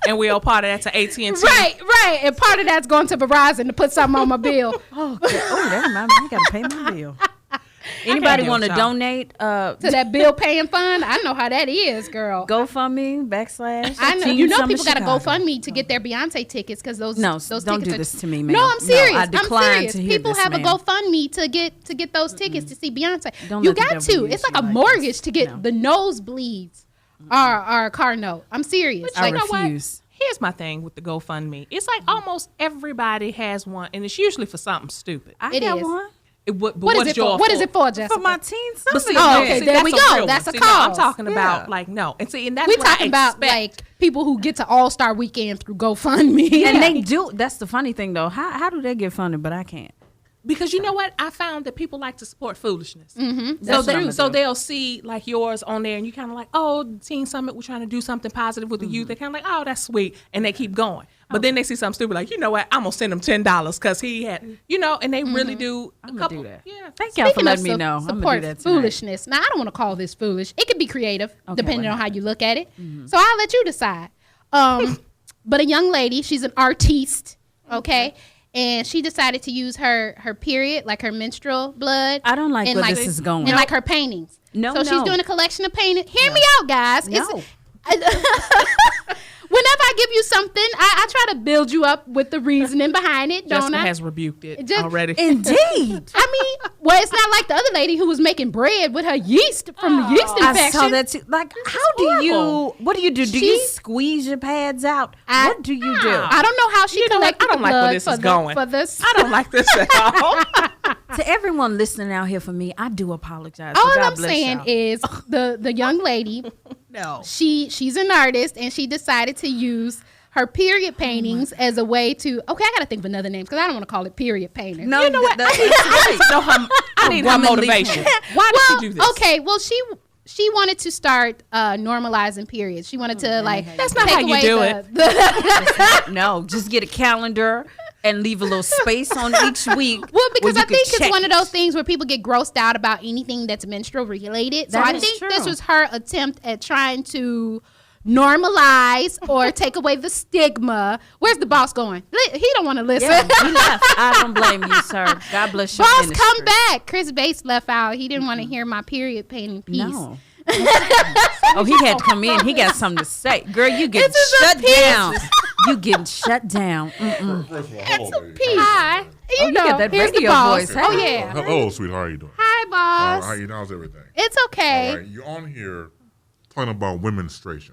Speaker 14: And we all part of that to AT&T.
Speaker 12: Right. And part of that's going to Verizon to put something on my bill.
Speaker 13: Oh, that reminds me. I got to pay my bill. Anybody want to donate
Speaker 12: to that bill paying fund? I know how that is, girl.
Speaker 13: GoFundMe /
Speaker 12: I know. You know people got to GoFundMe to get their Beyonce tickets because those tickets
Speaker 13: don't do this to me, man.
Speaker 12: No, I'm serious.
Speaker 13: No, I decline to hear
Speaker 12: people
Speaker 13: this,
Speaker 12: have
Speaker 13: ma'am.
Speaker 12: a GoFundMe to get those tickets to see Beyonce.
Speaker 13: Don't
Speaker 12: you
Speaker 13: let the
Speaker 12: got
Speaker 13: devil
Speaker 12: to.
Speaker 13: use
Speaker 12: It's like
Speaker 13: you
Speaker 12: a
Speaker 13: like
Speaker 12: mortgage to get the nosebleeds. Our car note. I'm serious.
Speaker 14: But you know what? Here's my thing with the GoFundMe. It's like almost everybody has one, and it's usually for something stupid.
Speaker 13: I have one.
Speaker 12: What is it for? What is it for, Jessica?
Speaker 13: For my teen
Speaker 12: But
Speaker 13: summit.
Speaker 12: okay, there we go. That's a
Speaker 14: cause.
Speaker 12: cause.
Speaker 14: I'm talking about like no, and see, and that's
Speaker 12: we
Speaker 14: what
Speaker 12: talking
Speaker 14: I
Speaker 12: about
Speaker 14: expect.
Speaker 12: like people who get to All-Star Weekend through GoFundMe.
Speaker 13: And they do. That's the funny thing, though. How do they get funded, but I can't?
Speaker 14: Because you know what? I found that people like to support foolishness.
Speaker 12: Mm-hmm.
Speaker 14: So they'll see like yours on there and you kind of like, oh, Teen Summit, we're trying to do something positive with the youth. They're kind of like, oh, that's sweet. And they keep going. But then they see something stupid like, you know what? I'm going to send him $10 because he had, and they really do a couple.
Speaker 13: Do that.
Speaker 14: Yeah.
Speaker 13: Thank y'all for letting me know. I'm
Speaker 12: Support
Speaker 13: going to do that tonight.
Speaker 12: foolishness. Now, I don't want to call this foolish. It could be creative depending on how you look at it. So I'll let you decide. But a young lady, she's an artiste, okay? And she decided to use her period, like her menstrual blood.
Speaker 13: I don't like where this is going.
Speaker 12: And like her paintings.
Speaker 13: No,
Speaker 12: So she's doing a collection of paintings. Hear me out, guys.
Speaker 13: No.
Speaker 12: Whenever I give you something, I try to build you up with the reasoning behind it, don't
Speaker 14: Jessica
Speaker 12: I?
Speaker 14: has rebuked it
Speaker 12: Just-
Speaker 14: already.
Speaker 13: Indeed.
Speaker 12: I mean, well, it's not like the other lady who was making bread with her yeast from the yeast infection.
Speaker 13: I saw that too. Like, what do you do? Do you squeeze your pads out? What do you do?
Speaker 12: I don't know how she collected
Speaker 14: I don't
Speaker 12: the
Speaker 14: like where
Speaker 12: blood
Speaker 14: this
Speaker 12: for
Speaker 14: is going.
Speaker 12: For this.
Speaker 14: I don't like this at all.
Speaker 13: To everyone listening out here for me, I do apologize.
Speaker 12: All
Speaker 13: God
Speaker 12: I'm
Speaker 13: bless
Speaker 12: saying
Speaker 13: y'all.
Speaker 12: is the young lady, she's an artist and she decided to use her period paintings as a way to. Okay, I gotta think of another name because I don't want to call it period painting.
Speaker 13: No,
Speaker 14: you know what? I need her motivation. Why did she do this?
Speaker 12: Okay, well she wanted to start normalizing periods. She wanted to
Speaker 14: That's not how you do it.
Speaker 13: No, just get a calendar and leave a little space on each week.
Speaker 12: Well, because
Speaker 13: where
Speaker 12: I
Speaker 13: you
Speaker 12: think
Speaker 13: can
Speaker 12: it's
Speaker 13: check
Speaker 12: one of those things where people get grossed out about anything that's menstrual related. So
Speaker 13: That
Speaker 12: I
Speaker 13: is
Speaker 12: think
Speaker 13: true.
Speaker 12: this was her attempt at trying to normalize or take away the stigma. Where's the boss going? He don't want to listen.
Speaker 13: Yeah, he left. I don't blame you, sir. God bless you.
Speaker 12: Boss, come back. Chris Bates left out. He didn't want to hear my period painting piece.
Speaker 13: No. Oh, he had to come in. He got something to say. Girl, you getting
Speaker 12: This is a
Speaker 13: shut
Speaker 12: piece.
Speaker 13: down. You getting shut down. Mm-mm.
Speaker 6: First of all, hold on.
Speaker 12: Peace. Hi.
Speaker 13: You got that
Speaker 12: here's the
Speaker 13: radio
Speaker 12: boss.
Speaker 13: voice.
Speaker 12: Oh,
Speaker 13: Hey.
Speaker 12: yeah.
Speaker 6: Hello, sweetheart. How you doing?
Speaker 12: Hi, boss.
Speaker 6: How you? How's everything?
Speaker 12: It's okay.
Speaker 6: All right. You're on here talking about womenstruation.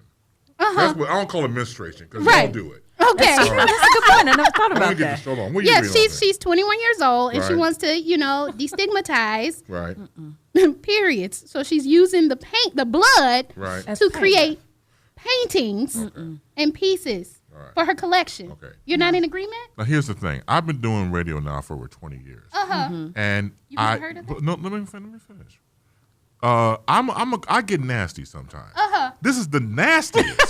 Speaker 12: Uh-huh.
Speaker 6: That's what I don't call it menstruation because
Speaker 12: Right.
Speaker 6: y'all do it.
Speaker 12: Okay.
Speaker 6: All right.
Speaker 13: That's a good point. I never thought
Speaker 6: Let
Speaker 13: about
Speaker 6: me get
Speaker 13: that.
Speaker 6: this. Hold on. What you
Speaker 12: Yeah,
Speaker 6: reading on
Speaker 12: she's 21 years old and she
Speaker 6: Right.
Speaker 12: wants to, destigmatize
Speaker 6: there? Right.
Speaker 12: periods. So she's using the blood to create paintings and pieces for her collection. Okay. You're not in agreement?
Speaker 21: Now here's the thing. I've been doing radio now for over 20 years. And
Speaker 12: You've never heard of that?
Speaker 21: No, let me finish. I get nasty sometimes. This is the nastiest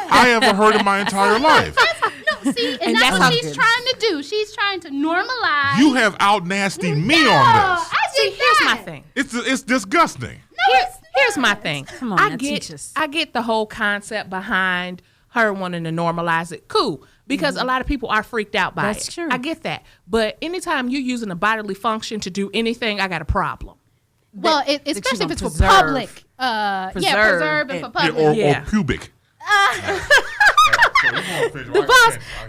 Speaker 21: I ever heard in my entire life.
Speaker 12: No, see, and that's what she's trying to do. She's trying to normalize.
Speaker 21: You have out-nastied me on this.
Speaker 12: I think
Speaker 14: here's my thing.
Speaker 21: It's disgusting.
Speaker 14: Here's my thing.
Speaker 13: Come on,
Speaker 14: I get the whole concept behind her wanting to normalize it. Cool. Because a lot of people are freaked out by it.
Speaker 13: That's true.
Speaker 14: I get that. But anytime you're using a bodily function to do anything, I got a problem.
Speaker 12: Well, especially if it's for public. Preserve and for public.
Speaker 21: Or pubic.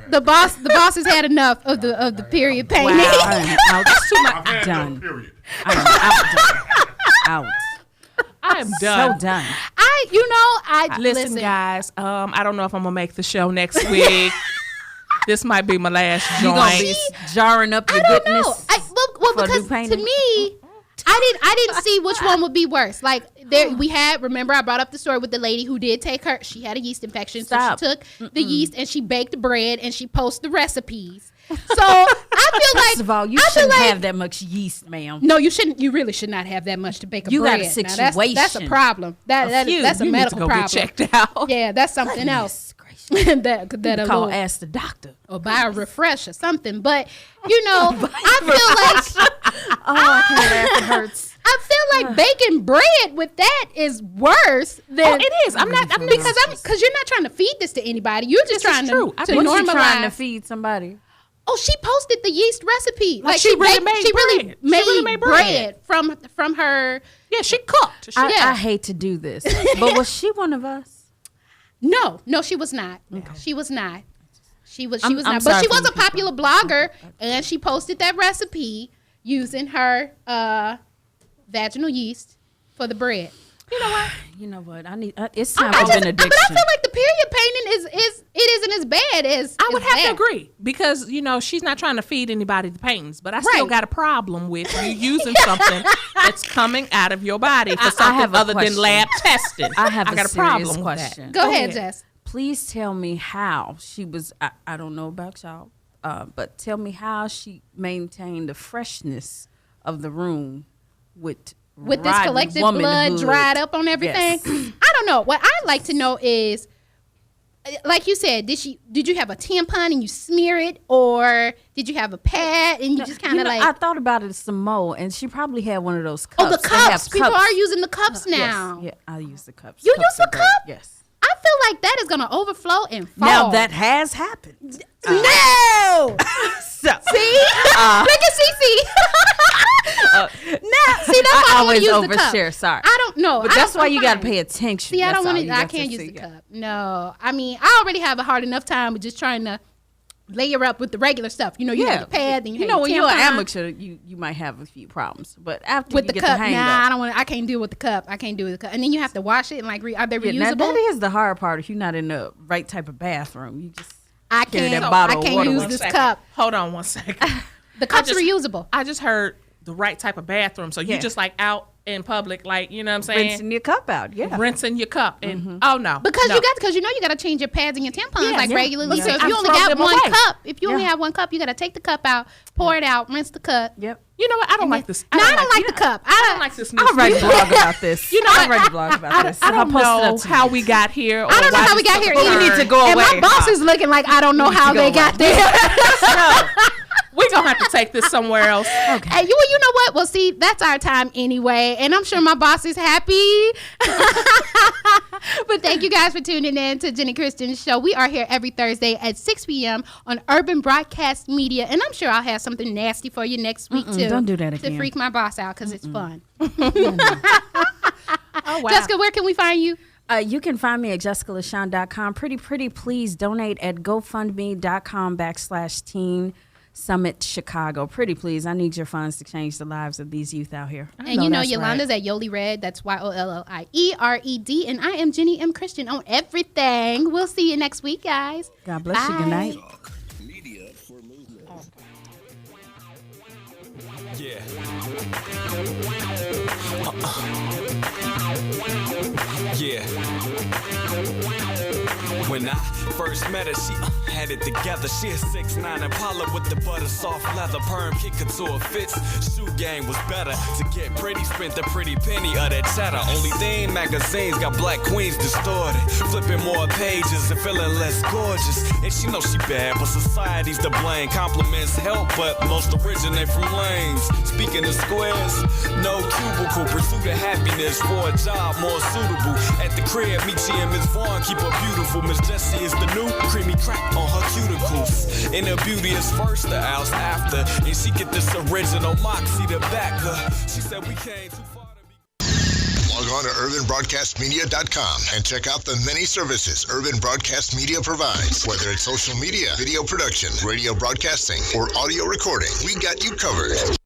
Speaker 12: The boss has had enough of the period painting.
Speaker 13: Wow. That's too much. Done. Out.
Speaker 14: I am done.
Speaker 13: So done.
Speaker 14: Listen, guys. I don't know if I'm gonna make the show next week. This might be my last joint.
Speaker 13: You gonna be jarring up your goodness?
Speaker 12: Because to me, I didn't see which one would be worse. Like remember I brought up the story with the lady who did she had a yeast infection, so she took the yeast and she baked bread and she posted the recipes. So I feel like
Speaker 13: first of all, you shouldn't have that much yeast, ma'am.
Speaker 12: No, you shouldn't. You really should not have that much to bake a bread.
Speaker 13: You got a situation.
Speaker 12: That's a problem. That's a medical problem.
Speaker 14: Get checked out.
Speaker 12: Yeah, that's something else. that
Speaker 13: call ask the doctor
Speaker 12: or buy a refresh or something. But I feel like
Speaker 13: I can't laugh. It hurts.
Speaker 12: I feel like baking bread with that is worse than
Speaker 14: it is. I'm not
Speaker 12: because you're not trying to feed this to anybody. You're just trying to normalize.
Speaker 13: You're trying to feed somebody.
Speaker 12: Oh, she posted the yeast recipe.
Speaker 14: Like she really made
Speaker 12: bread from her.
Speaker 14: Yeah, she cooked.
Speaker 13: I hate to do this, but was she one of us?
Speaker 12: No, she was not. Okay. She was not. She was not.
Speaker 13: But
Speaker 12: she was a popular blogger, and she posted that recipe using her vaginal yeast for the bread.
Speaker 13: You know what? It's time for benediction.
Speaker 12: But I feel like the period painting isn't as bad as
Speaker 14: I would have to agree because she's not trying to feed anybody the paintings, but I still got a problem with you using something that's coming out of your body for something other than lab tested.
Speaker 13: I got
Speaker 14: a problem question.
Speaker 12: With that. Go ahead, Jess.
Speaker 13: Please tell me how she was. I don't know about y'all, but tell me how she maintained the freshness of the room with this collective blood dried up on everything. Yes.
Speaker 12: I don't know. What I'd like to know is, like you said, did you have a tampon and you smear it, or did you have a pad and you just kind of like?
Speaker 13: I thought about it some more, and she probably had one of those cups.
Speaker 12: Oh, the cups. People are using the cups now.
Speaker 13: Yes. Yeah, I use the cups.
Speaker 12: You use a cup?
Speaker 13: Yes.
Speaker 12: I feel like that is going to overflow and fall.
Speaker 13: Now that has happened.
Speaker 12: No. See? Look at CC. Now, see, that's why I always use the cup.
Speaker 13: Sorry,
Speaker 12: I don't know,
Speaker 13: but that's why you got to pay attention.
Speaker 12: See, I don't want to. I can't use the cup. No, I mean, I already have a hard enough time with just trying to layer up with the regular stuff. You have the pad, then you have
Speaker 13: when you're an amateur, you might have a few problems, but after
Speaker 12: with
Speaker 13: you
Speaker 12: the
Speaker 13: get
Speaker 12: cup,
Speaker 13: the hang of it.
Speaker 12: I don't want. I can't deal with the cup. I can't do the cup, and then you have to wash it and like, are they reusable?
Speaker 13: Now that is the hard part. If you're not in the right type of bathroom, you just
Speaker 12: I can't use this cup.
Speaker 14: Hold on one second.
Speaker 12: The cup's reusable.
Speaker 14: I just heard the right type of bathroom. So you just like out in public, like, you know what I'm saying?
Speaker 13: Rinsing your cup out,
Speaker 14: rinsing your cup. And oh no.
Speaker 12: Because you got to change your pads and your tampons regularly. So if you only got one cup, if you only have one cup, you got to take the cup out, pour it out, rinse the cup.
Speaker 13: Yep.
Speaker 14: You know what? I don't like this.
Speaker 12: I don't like the cup. I
Speaker 14: don't like this.
Speaker 13: I'll write a blog about this.
Speaker 14: I'll
Speaker 13: write a blog about this.
Speaker 14: I don't know how we got here.
Speaker 12: I don't know how we got here either.
Speaker 13: We need to go away.
Speaker 12: And my boss is looking like I don't know how they got there.
Speaker 14: No. We're going to have to take this somewhere else.
Speaker 12: Okay. Hey, you know what? Well, see, that's our time anyway. And I'm sure my boss is happy. But thank you guys for tuning in to Jenny Christian's show. We are here every Thursday at 6 p.m. on Urban Broadcast Media. And I'm sure I'll have something nasty for you next week, too.
Speaker 13: Don't do that again.
Speaker 12: To freak my boss out because it's fun.
Speaker 14: Oh, wow.
Speaker 12: Jessica, where can we find you?
Speaker 13: You can find me at jessicalashawn.com. Pretty please donate at gofundme.com/Teen Summit Chicago. Pretty please, I need your funds to change the lives of these youth out here.
Speaker 12: And Yolanda's at Yoli Red. That's YOLLIERED. And I am Jenny M. Christian on everything. We'll see you next week, guys.
Speaker 13: God bless you. Good night.
Speaker 10: Media for movement.
Speaker 11: Yeah. Yeah. When I first met her, she had it together. She a 6'9" Impala with the butter soft leather perm, kick her to her fits. Shoe game was better. To get pretty, spent the pretty penny of that cheddar. Only thing, magazines got black queens distorted, flipping more pages and feeling less gorgeous. And she knows she bad, but society's to blame. Compliments help, but most originate from lanes. Speaking of squares, no cubicle. Pursuit of happiness for a job more suitable. At the crib, meet you and Miss Vaughn, keep her beautiful. Miss Jessie is the new creamy crack on her cuticles. And her beauty is first, the hours after. And she get this original moxie to back her. She said we came too far to be.
Speaker 8: Log on to urbanbroadcastmedia.com and check out the many services Urban Broadcast Media provides. Whether it's social media, video production, radio broadcasting, or audio recording, we got you covered.